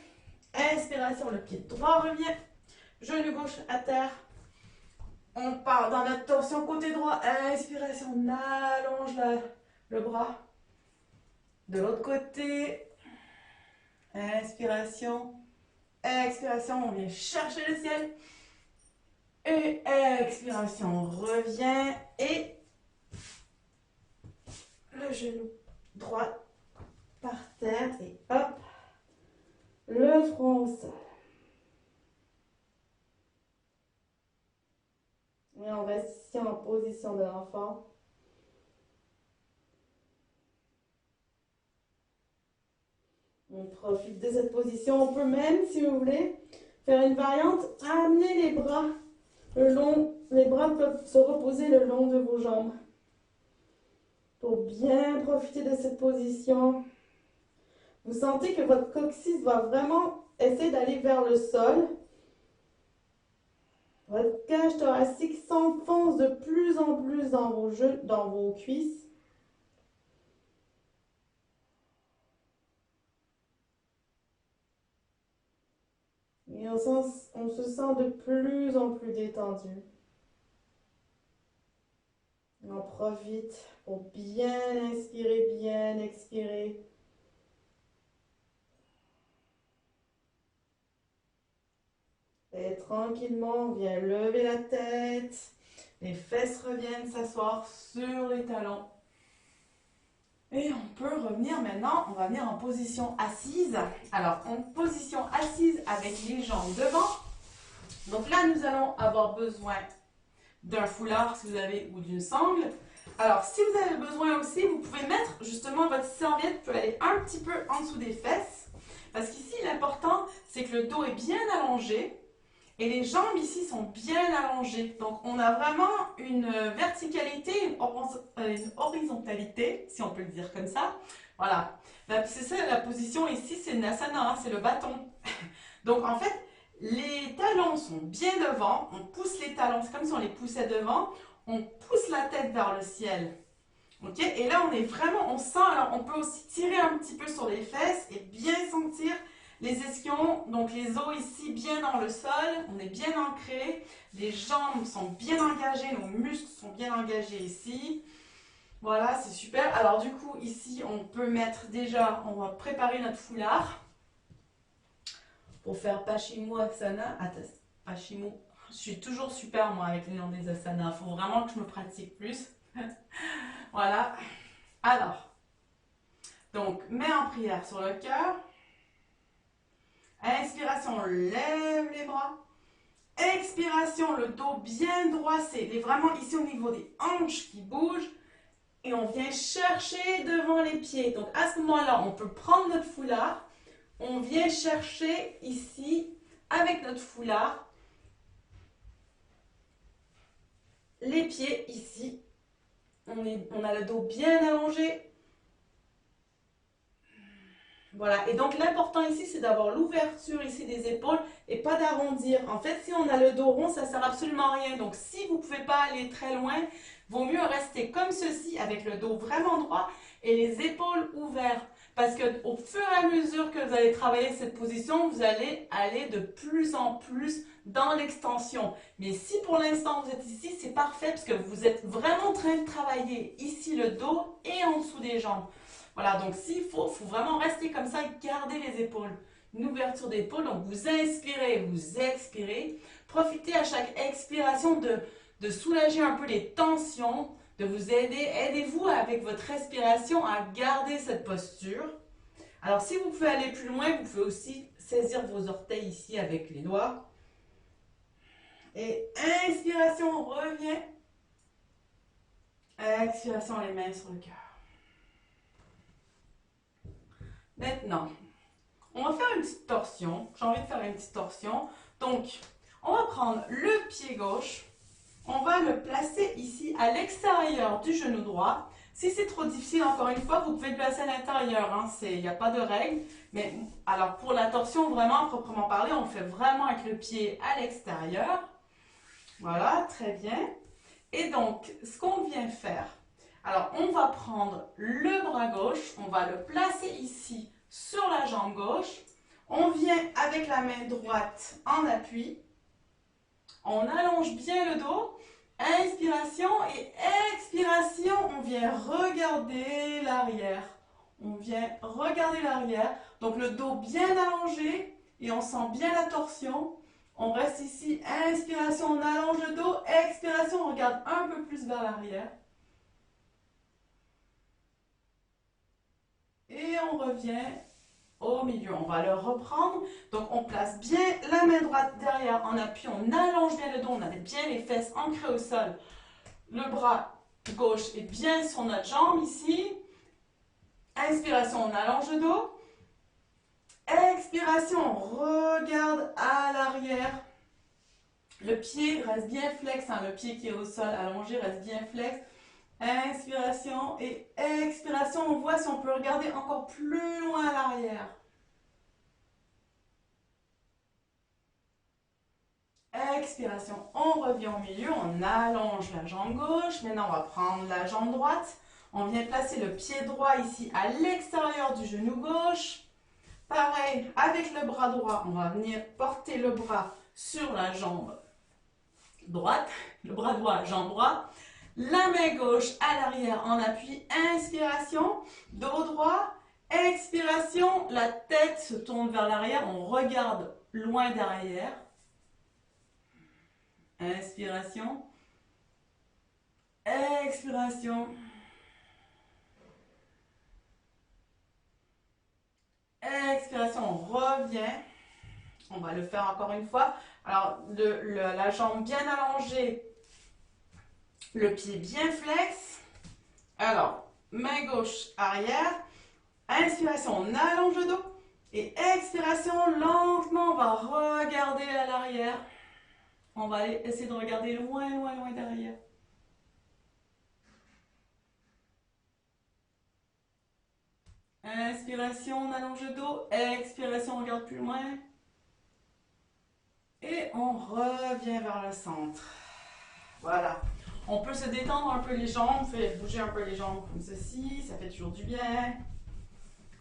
Inspiration. Le pied droit revient. Genou gauche à terre. On part dans notre torsion côté droit. Inspiration. On allonge le bras. De l'autre côté. Inspiration. Expiration. On vient chercher le ciel. Et expiration, on revient et le genou droit par terre et hop, le front au sol. Et on reste ici en position de l'enfant. On profite de cette position. On peut même, si vous voulez, faire une variante, amener les bras. Les bras peuvent se reposer le long de vos jambes pour bien profiter de cette position. Vous sentez que votre coccyx va vraiment essayer d'aller vers le sol. Votre cage thoracique s'enfonce de plus en plus dans vos cuisses. Et on se sent de plus en plus détendu. On profite pour bien inspirer, bien expirer. Et tranquillement, on vient lever la tête. Les fesses reviennent s'asseoir sur les talons. Et on peut revenir maintenant, on va venir en position assise. Alors, en position assise avec les jambes devant. Donc là, nous allons avoir besoin d'un foulard si vous avez ou d'une sangle. Alors, si vous avez besoin aussi, vous pouvez mettre justement votre serviette peut aller un petit peu en dessous des fesses. Parce qu'ici, l'important, c'est que le dos est bien allongé. Et les jambes ici sont bien allongées. Donc, on a vraiment une verticalité, une horizontalité, si on peut le dire comme ça. Voilà. C'est ça, la position ici, c'est une asana, hein, c'est le bâton. Donc, en fait, les talons sont bien devant. On pousse les talons, c'est comme si on les poussait devant. On pousse la tête vers le ciel. Ok? Et là, on est vraiment, on sent, alors on peut aussi tirer un petit peu sur les fesses et bien sentir les ischions, donc les os ici bien dans le sol, on est bien ancré, les jambes sont bien engagées, nos muscles sont bien engagés ici. Voilà, c'est super. Alors du coup, ici, on peut mettre déjà, on va préparer notre foulard pour faire Paschimottanasana. Paschimottanasana. Je suis toujours super, moi, avec les noms des asanas. Il faut vraiment que je me pratique plus. Voilà. Alors, donc, main en prière sur le cœur. Inspiration, on lève les bras. Expiration, le dos bien droit, c'est vraiment ici au niveau des hanches qui bougent. Et on vient chercher devant les pieds. Donc à ce moment-là, on peut prendre notre foulard. On vient chercher ici, avec notre foulard, les pieds ici. On a le dos bien allongé. Voilà, et donc l'important ici, c'est d'avoir l'ouverture ici des épaules et pas d'arrondir. En fait, si on a le dos rond, ça sert absolument à rien. Donc si vous ne pouvez pas aller très loin, vaut mieux rester comme ceci avec le dos vraiment droit et les épaules ouvertes. Parce qu'au fur et à mesure que vous allez travailler cette position, vous allez aller de plus en plus dans l'extension. Mais si pour l'instant vous êtes ici, c'est parfait parce que vous êtes vraiment en train de travailler ici le dos et en dessous des jambes. Voilà, donc s'il faut vraiment rester comme ça et garder les épaules. Une ouverture d'épaule, donc vous inspirez, vous expirez. Profitez à chaque expiration de soulager un peu les tensions, de vous aider. Aidez-vous avec votre respiration à garder cette posture. Alors si vous pouvez aller plus loin, vous pouvez aussi saisir vos orteils ici avec les doigts. Et inspiration, on revient. Expiration, les mains sur le cœur. Maintenant, on va faire une petite torsion. J'ai envie de faire une petite torsion. Donc, on va prendre le pied gauche. On va le placer ici à l'extérieur du genou droit. Si c'est trop difficile, encore une fois, vous pouvez le placer à l'intérieur. Hein, il n'y a pas de règle. Mais alors, pour la torsion, vraiment, proprement parler, on le fait vraiment avec le pied à l'extérieur. Voilà, très bien. Et donc, ce qu'on vient faire, alors on va prendre le bras gauche, on va le placer ici sur la jambe gauche. On vient avec la main droite en appui. On allonge bien le dos. Inspiration et expiration, on vient regarder l'arrière. On vient regarder l'arrière. Donc le dos bien allongé et on sent bien la torsion. On reste ici, inspiration, on allonge le dos, expiration, on regarde un peu plus vers l'arrière. Et on revient au milieu. On va le reprendre. Donc on place bien la main droite derrière en appui, on allonge bien le dos, on a bien les fesses ancrées au sol. Le bras gauche est bien sur notre jambe ici. Inspiration, on allonge le dos. Expiration, on regarde à l'arrière. Le pied reste bien flex, hein, le pied qui est au sol allongé reste bien flex. Inspiration et expiration, on voit si on peut regarder encore plus loin à l'arrière. Expiration, on revient au milieu, on allonge la jambe gauche. Maintenant, on va prendre la jambe droite. On vient placer le pied droit ici à l'extérieur du genou gauche. Pareil, avec le bras droit, on va venir porter le bras sur la jambe droite. Le bras droit, jambe droite. La main gauche à l'arrière en appui. Inspiration, dos droit. Expiration, la tête se tourne vers l'arrière. On regarde loin derrière. Inspiration. Expiration. Expiration, on revient. On va le faire encore une fois. Alors, la jambe bien allongée, le pied bien flex. Alors, main gauche arrière. Inspiration, on allonge le dos. Et expiration, lentement, on va regarder à l'arrière. On va essayer de regarder loin, loin, loin derrière. Inspiration, on allonge le dos. Expiration, on regarde plus loin. Et on revient vers le centre. Voilà. On peut se détendre un peu les jambes, faire bouger un peu les jambes comme ceci. Ça fait toujours du bien.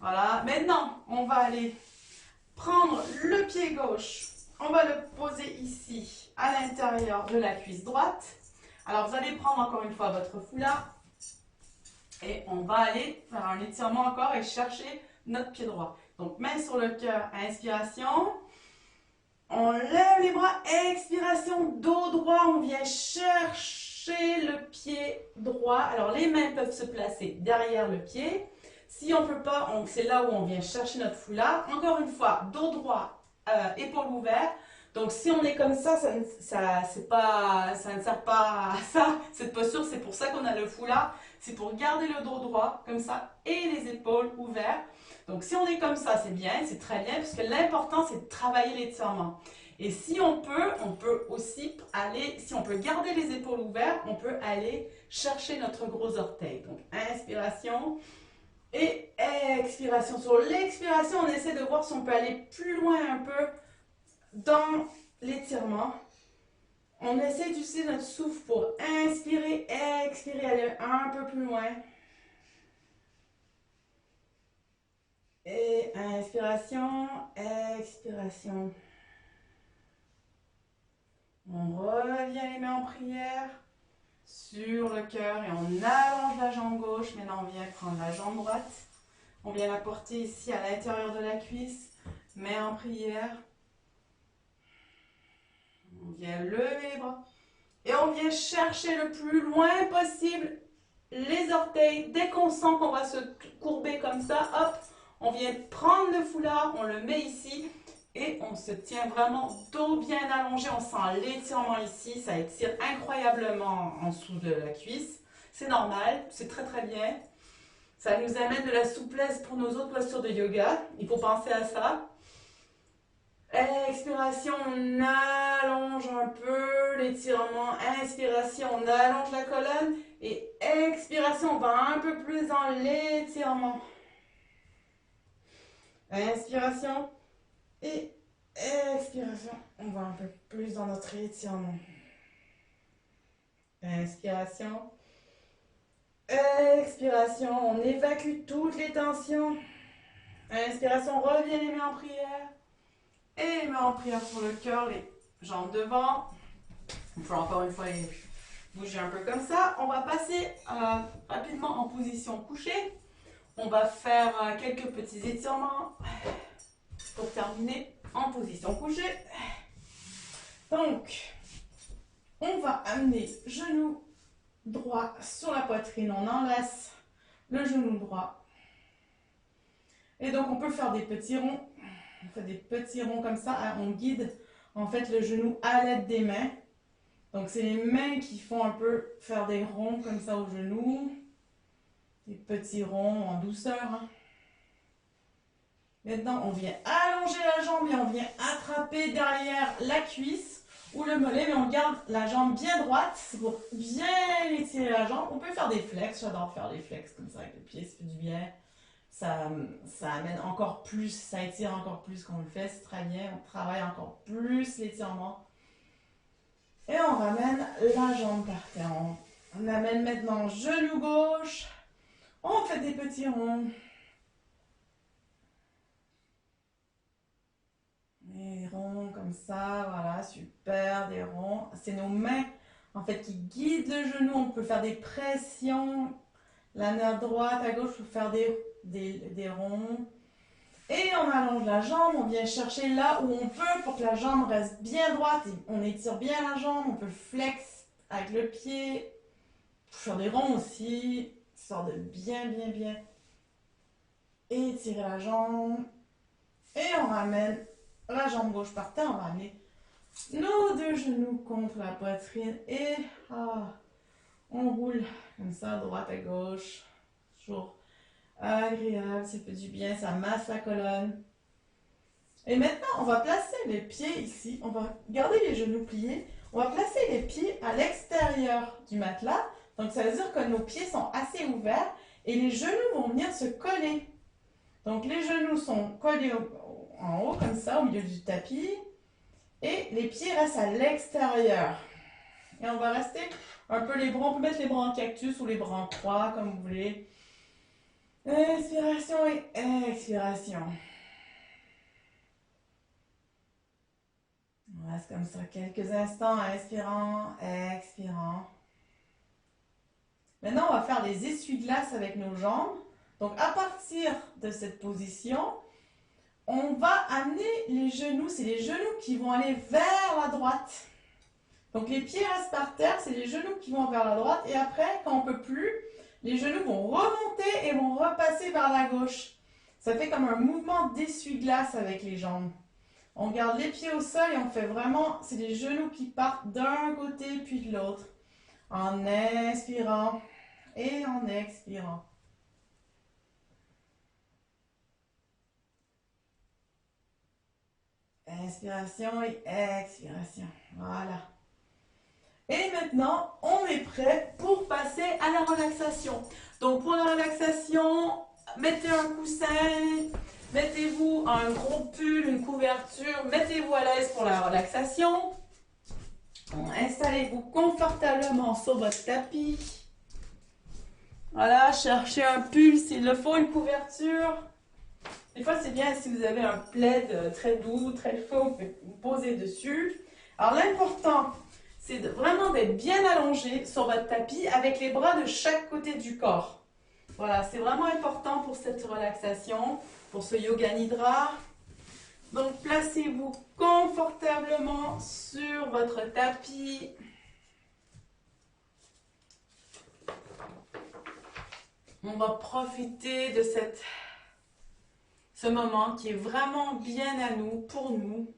Voilà. Maintenant, on va aller prendre le pied gauche. On va le poser ici, à l'intérieur de la cuisse droite. Alors, vous allez prendre encore une fois votre foulard. Et on va aller faire un étirement encore et chercher notre pied droit. Donc, main sur le cœur, inspiration. On lève les bras, expiration, dos droit. On vient chercher le pied droit. Alors, les mains peuvent se placer derrière le pied. Si on ne peut pas, c'est là où on vient chercher notre foulard. Encore une fois, dos droit, épaules ouvertes. Donc si on est comme ça, ça ne sert pas à ça. Cette posture, c'est pour ça qu'on a le foulard. C'est pour garder le dos droit, comme ça, et les épaules ouvertes. Donc si on est comme ça, c'est bien, c'est très bien, parce que l'important, c'est de travailler l'étirement. Et si on peut aussi aller, si on peut garder les épaules ouvertes, on peut aller chercher notre gros orteil. Donc inspiration et expiration. Sur l'expiration, on essaie de voir si on peut aller plus loin un peu dans l'étirement. On essaie d'utiliser notre souffle pour inspirer, expirer, aller un peu plus loin. Et inspiration, expiration. On revient les mains en prière sur le cœur et on allonge la jambe gauche. Maintenant, on vient prendre la jambe droite. On vient la porter ici à l'intérieur de la cuisse. Mains en prière. On vient lever les bras. Et on vient chercher le plus loin possible les orteils. Dès qu'on sent qu'on va se courber comme ça, hop, on vient prendre le foulard, on le met ici. Et on se tient vraiment dos bien allongé, on sent l'étirement ici, ça étire incroyablement en dessous de la cuisse. C'est normal, c'est très très bien. Ça nous amène de la souplesse pour nos autres postures de yoga, il faut penser à ça. Expiration, on allonge un peu l'étirement. Inspiration, on allonge la colonne. Et expiration, on va un peu plus dans l'étirement. Inspiration. Et expiration, on va un peu plus dans notre étirement. Inspiration. Expiration, on évacue toutes les tensions. Inspiration, on revient les mains en prière. Et les mains en prière sur le cœur, les jambes devant. On peut encore une fois les bouger un peu comme ça. On va passer rapidement en position couchée. On va faire quelques petits étirements pour terminer en position couchée. Donc, on va amener genou droit sur la poitrine. On enlace le genou droit. Et donc, on peut faire des petits ronds. On fait des petits ronds comme ça. On guide en fait le genou à l'aide des mains. Donc, c'est les mains qui font un peu faire des ronds comme ça au genou. Des petits ronds en douceur. Hein. Maintenant, on vient allonger la jambe et on vient attraper derrière la cuisse ou le mollet, mais on garde la jambe bien droite. C'est pour bien étirer la jambe. On peut faire des flex. J'adore faire des flex comme ça avec le pied, ça fait du bien. Ça amène encore plus, ça étire encore plus quand on le fait, c'est très bien. On travaille encore plus l'étirement. Et on ramène la jambe par terre. On amène maintenant genou gauche. On fait des petits ronds. Des ronds comme ça, voilà, super, des ronds. C'est nos mains, en fait, qui guident le genou. On peut faire des pressions. La nerf droite, à gauche, pour faire des ronds. Et on allonge la jambe, on vient chercher là où on peut pour que la jambe reste bien droite. Et on étire bien la jambe, on peut flex avec le pied. Faire des ronds aussi, histoire de bien étirer la jambe. Et on ramène la jambe gauche par terre, on va amener nos deux genoux contre la poitrine et on roule comme ça, droite à gauche. Toujours agréable, ça fait du bien, ça masse la colonne. Et maintenant, on va placer les pieds ici. On va garder les genoux pliés. On va placer les pieds à l'extérieur du matelas. Donc, ça veut dire que nos pieds sont assez ouverts et les genoux vont venir se coller. Donc, les genoux sont collés en haut, comme ça, au milieu du tapis. Et les pieds restent à l'extérieur. Et on va rester un peu les bras. On peut mettre les bras en cactus ou les bras en croix, comme vous voulez. Inspiration et expiration. On reste comme ça quelques instants, inspirant, expirant. Maintenant, on va faire des essuie-glaces avec nos jambes. Donc, à partir de cette position, on va amener les genoux. C'est les genoux qui vont aller vers la droite. Donc, les pieds restent par terre. C'est les genoux qui vont vers la droite. Et après, quand on ne peut plus, les genoux vont remonter et vont repasser vers la gauche. Ça fait comme un mouvement d'essuie-glace avec les jambes. On garde les pieds au sol et on fait vraiment, c'est les genoux qui partent d'un côté puis de l'autre. En inspirant et en expirant. Inspiration et expiration. Voilà. Et maintenant, on est prêt pour passer à la relaxation. Donc pour la relaxation, mettez un coussin, mettez-vous un gros pull, une couverture, mettez-vous à l'aise pour la relaxation. Installez-vous confortablement sur votre tapis. Voilà, cherchez un pull s'il le faut, une couverture. Des fois, c'est bien si vous avez un plaid très doux, très chaud, vous pouvez vous poser dessus. Alors l'important, c'est vraiment d'être bien allongé sur votre tapis avec les bras de chaque côté du corps. Voilà, c'est vraiment important pour cette relaxation, pour ce yoga nidra. Donc placez-vous confortablement sur votre tapis. On va profiter de ce moment qui est vraiment bien à nous, pour nous.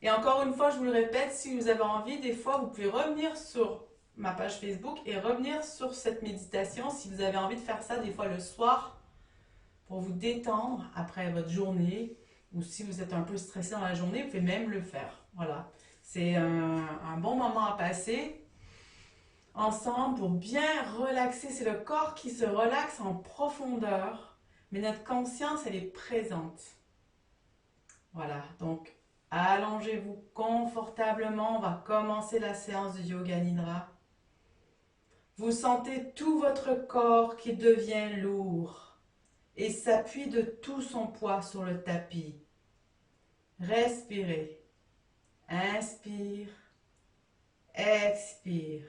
Et encore une fois, je vous le répète, si vous avez envie, des fois, vous pouvez revenir sur ma page Facebook et revenir sur cette méditation si vous avez envie de faire ça des fois le soir pour vous détendre après votre journée, ou si vous êtes un peu stressé dans la journée, vous pouvez même le faire. Voilà, c'est un bon moment à passer ensemble pour bien relaxer. C'est le corps qui se relaxe en profondeur, mais notre conscience, elle est présente. Voilà, donc allongez-vous confortablement. On va commencer la séance de Yoga Nidra. Vous sentez tout votre corps qui devient lourd et s'appuie de tout son poids sur le tapis. Respirez. Inspire. Expire.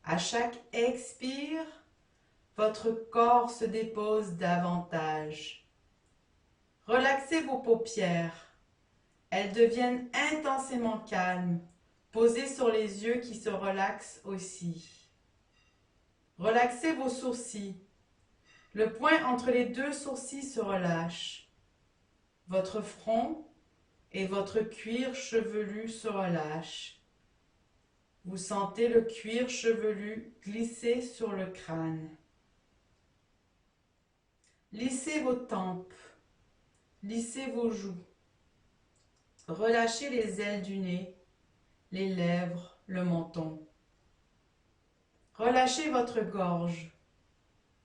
À chaque expire, votre corps se dépose davantage. Relaxez vos paupières. Elles deviennent intensément calmes, posées sur les yeux qui se relaxent aussi. Relaxez vos sourcils. Le point entre les deux sourcils se relâche. Votre front et votre cuir chevelu se relâchent. Vous sentez le cuir chevelu glisser sur le crâne. Lissez vos tempes. Lissez vos joues. Relâchez les ailes du nez, les lèvres, le menton. Relâchez votre gorge.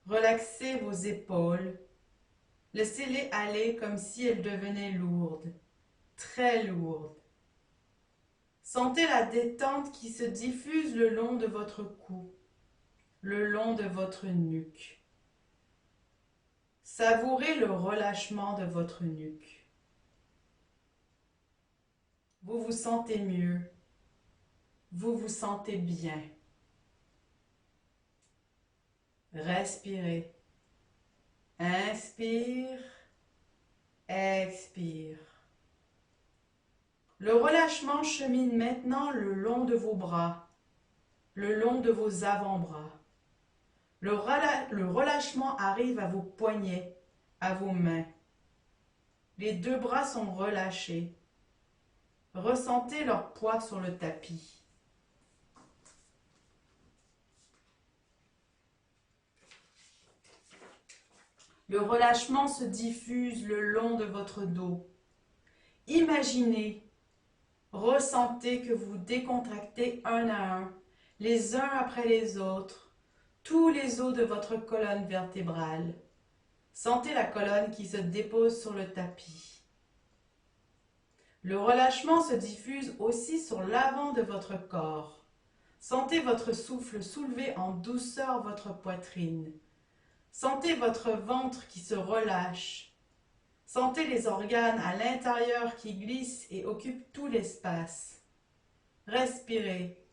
Relaxez vos épaules. Laissez-les aller comme si elles devenaient lourdes, très lourdes. Sentez la détente qui se diffuse le long de votre cou, le long de votre nuque. Savourez le relâchement de votre nuque. Vous vous sentez mieux. Vous vous sentez bien. Respirez. Inspire. Expire. Le relâchement chemine maintenant le long de vos bras, le long de vos avant-bras. Le relâchement arrive à vos poignets, à vos mains. Les deux bras sont relâchés. Ressentez leur poids sur le tapis. Le relâchement se diffuse le long de votre dos. Imaginez, ressentez que vous décontractez un à un, les uns après les autres, tous les os de votre colonne vertébrale. Sentez la colonne qui se dépose sur le tapis. Le relâchement se diffuse aussi sur l'avant de votre corps. Sentez votre souffle soulever en douceur votre poitrine. Sentez votre ventre qui se relâche. Sentez les organes à l'intérieur qui glissent et occupent tout l'espace. Respirez.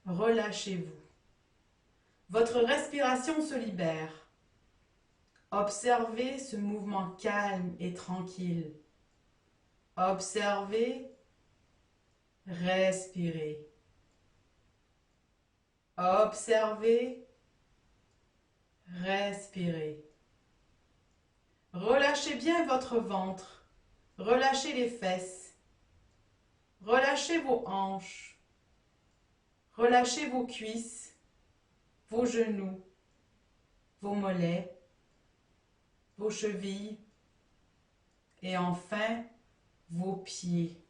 Relâchez-vous. Votre respiration se libère. Observez ce mouvement calme et tranquille. Observez. Respirez. Observez. Respirez. Relâchez bien votre ventre. Relâchez les fesses. Relâchez vos hanches. Relâchez vos cuisses, vos genoux, vos mollets, vos chevilles et enfin vos pieds.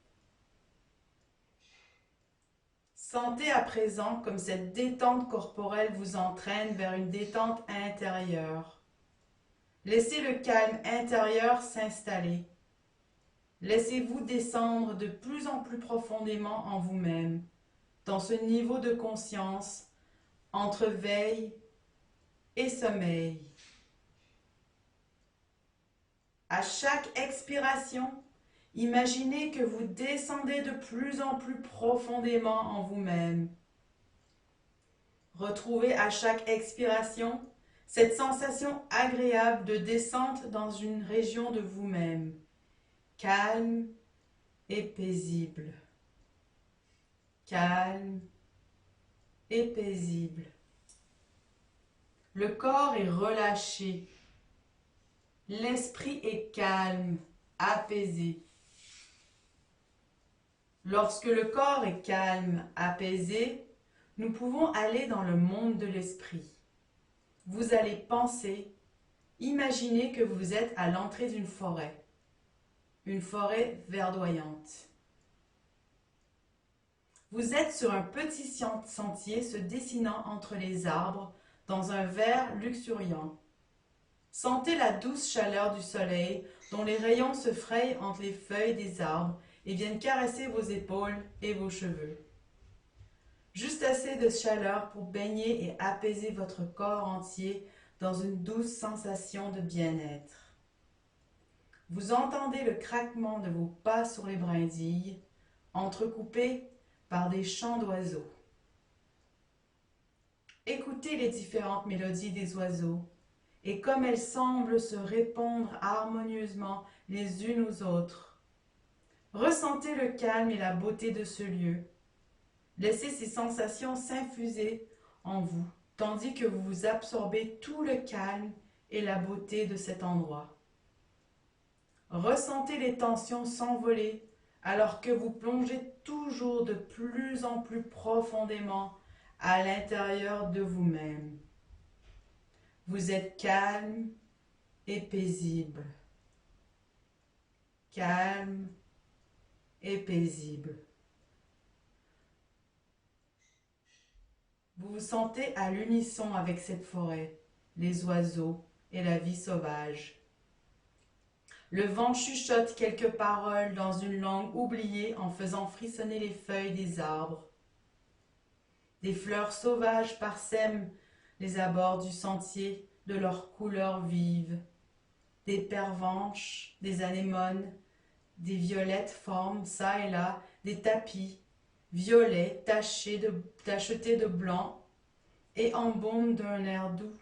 Sentez à présent comme cette détente corporelle vous entraîne vers une détente intérieure. Laissez le calme intérieur s'installer. Laissez-vous descendre de plus en plus profondément en vous-même, dans ce niveau de conscience entre veille et sommeil. À chaque expiration, imaginez que vous descendez de plus en plus profondément en vous-même. Retrouvez à chaque expiration cette sensation agréable de descente dans une région de vous-même, calme et paisible. Calme et paisible. Le corps est relâché. L'esprit est calme, apaisé. Lorsque le corps est calme, apaisé, nous pouvons aller dans le monde de l'esprit. Vous allez penser, imaginez que vous êtes à l'entrée d'une forêt. Une forêt verdoyante. Vous êtes sur un petit sentier se dessinant entre les arbres dans un vert luxuriant. Sentez la douce chaleur du soleil dont les rayons se frayent entre les feuilles des arbres et viennent caresser vos épaules et vos cheveux. Juste assez de chaleur pour baigner et apaiser votre corps entier dans une douce sensation de bien-être. Vous entendez le craquement de vos pas sur les brindilles, entrecoupés par des chants d'oiseaux. Écoutez les différentes mélodies des oiseaux et comme elles semblent se répondre harmonieusement les unes aux autres. Ressentez le calme et la beauté de ce lieu. Laissez ces sensations s'infuser en vous, tandis que vous absorbez tout le calme et la beauté de cet endroit. Ressentez les tensions s'envoler alors que vous plongez toujours de plus en plus profondément à l'intérieur de vous-même. Vous êtes calme et paisible. Calme et paisible. Vous vous sentez à l'unisson avec cette forêt, les oiseaux et la vie sauvage. Le vent chuchote quelques paroles dans une langue oubliée en faisant frissonner les feuilles des arbres. Des fleurs sauvages parsèment les abords du sentier de leurs couleurs vives. Des pervenches, des anémones, des violettes forment çà et là des tapis violets tachetés de blanc et embaument d'un air doux,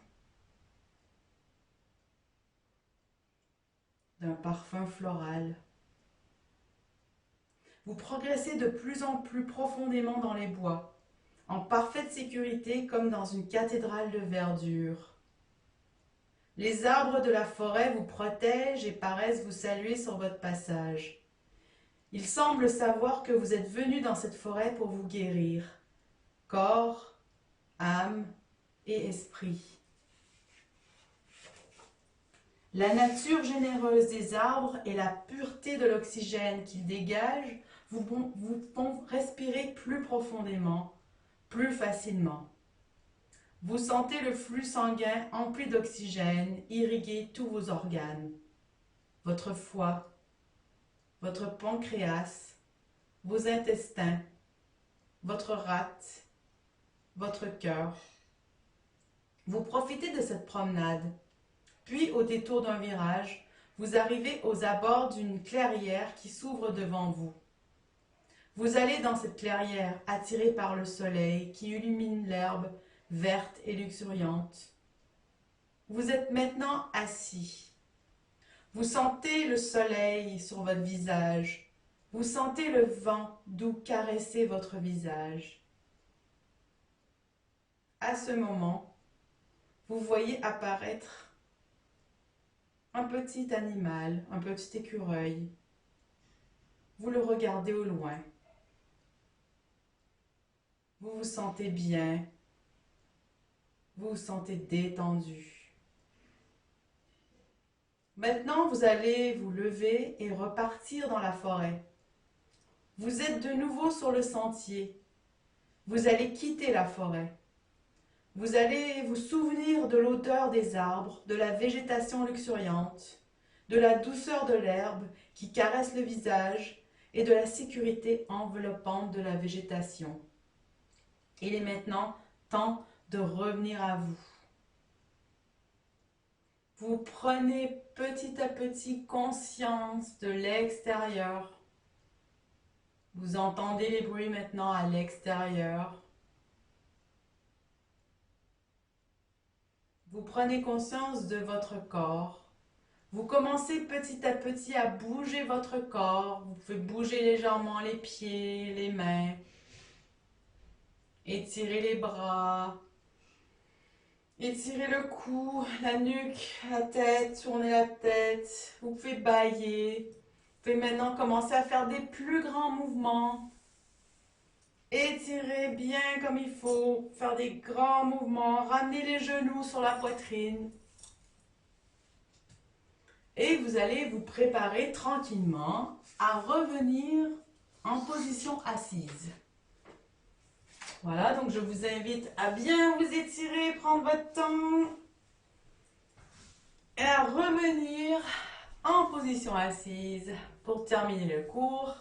d'un parfum floral. Vous progressez de plus en plus profondément dans les bois, en parfaite sécurité comme dans une cathédrale de verdure. Les arbres de la forêt vous protègent et paraissent vous saluer sur votre passage. Ils semblent savoir que vous êtes venu dans cette forêt pour vous guérir, corps, âme et esprit. La nature généreuse des arbres et la pureté de l'oxygène qu'ils dégagent vous font respirer plus profondément, plus facilement. Vous sentez le flux sanguin empli d'oxygène irriguer tous vos organes, votre foie, votre pancréas, vos intestins, votre rate, votre cœur. Vous profitez de cette promenade, puis au détour d'un virage, vous arrivez aux abords d'une clairière qui s'ouvre devant vous. Vous allez dans cette clairière attiré par le soleil qui illumine l'herbe verte et luxuriante. Vous êtes maintenant assis. Vous sentez le soleil sur votre visage. Vous sentez le vent doux caresser votre visage. À ce moment, vous voyez apparaître un petit animal, un petit écureuil, Vous le regardez au loin. Vous vous sentez bien. Vous vous sentez détendu. Maintenant, vous allez vous lever et repartir dans la forêt. Vous êtes de nouveau sur le sentier. Vous allez quitter la forêt. Vous allez vous souvenir de l'odeur des arbres, de la végétation luxuriante, de la douceur de l'herbe qui caresse le visage et de la sécurité enveloppante de la végétation. Il est maintenant temps de revenir à vous. Vous prenez petit à petit conscience de l'extérieur. Vous entendez les bruits maintenant à l'extérieur. Vous prenez conscience de votre corps. Vous commencez petit à petit à bouger votre corps. Vous pouvez bouger légèrement les pieds, les mains. Étirez les bras. Étirez le cou, la nuque, la tête, tournez la tête. Vous pouvez bâiller. Vous pouvez maintenant commencer à faire des plus grands mouvements. Étirez bien comme il faut. Faire des grands mouvements. Ramenez les genoux sur la poitrine. Et vous allez vous préparer tranquillement à revenir en position assise. Voilà, donc je vous invite à bien vous étirer, prendre votre temps et à revenir en position assise pour terminer le cours.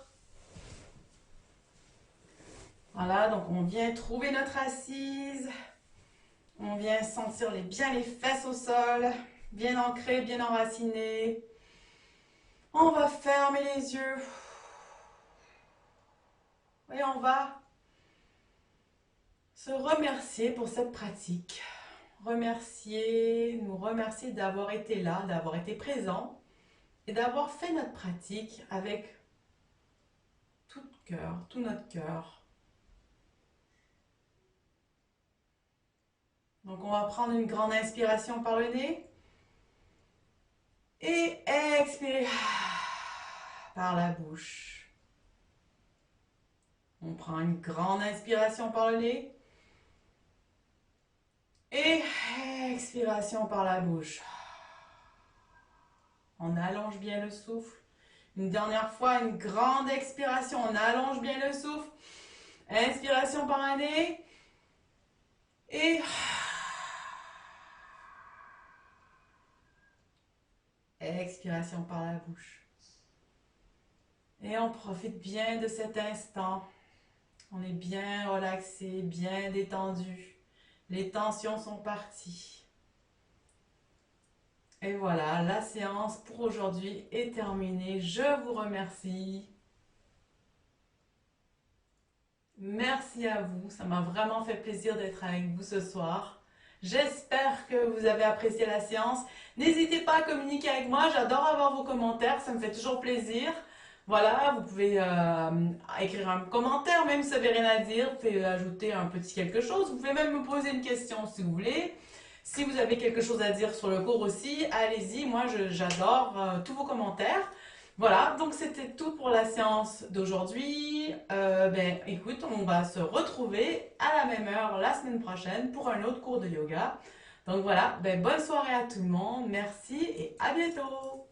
Voilà, donc on vient trouver notre assise. On vient sentir bien les fesses au sol, bien ancrées, bien enracinées. On va fermer les yeux. Et on va se remercier pour cette pratique. Nous remercier d'avoir été là, d'avoir été présent et d'avoir fait notre pratique avec tout cœur, tout notre cœur. Donc on va prendre une grande inspiration par le nez et expirer par la bouche. On prend une grande inspiration par le nez et expiration par la bouche. On allonge bien le souffle. Une dernière fois, une grande expiration. On allonge bien le souffle. Inspiration par un nez et expiration par la bouche. Et on profite bien de cet instant. On est bien relaxé, bien détendu. Les tensions sont parties. Et voilà, la séance pour aujourd'hui est terminée. Je vous remercie. Merci à vous. Ça m'a vraiment fait plaisir d'être avec vous ce soir. J'espère que vous avez apprécié la séance. N'hésitez pas à communiquer avec moi. J'adore avoir vos commentaires. Ça me fait toujours plaisir. Voilà, vous pouvez écrire un commentaire, même si vous n'avez rien à dire. Vous pouvez ajouter un petit quelque chose. Vous pouvez même me poser une question si vous voulez. Si vous avez quelque chose à dire sur le cours aussi, allez-y. Moi, j'adore tous vos commentaires. Voilà, donc c'était tout pour la séance d'aujourd'hui. Écoute, on va se retrouver à la même heure la semaine prochaine pour un autre cours de yoga. Donc voilà, bonne soirée à tout le monde. Merci et à bientôt.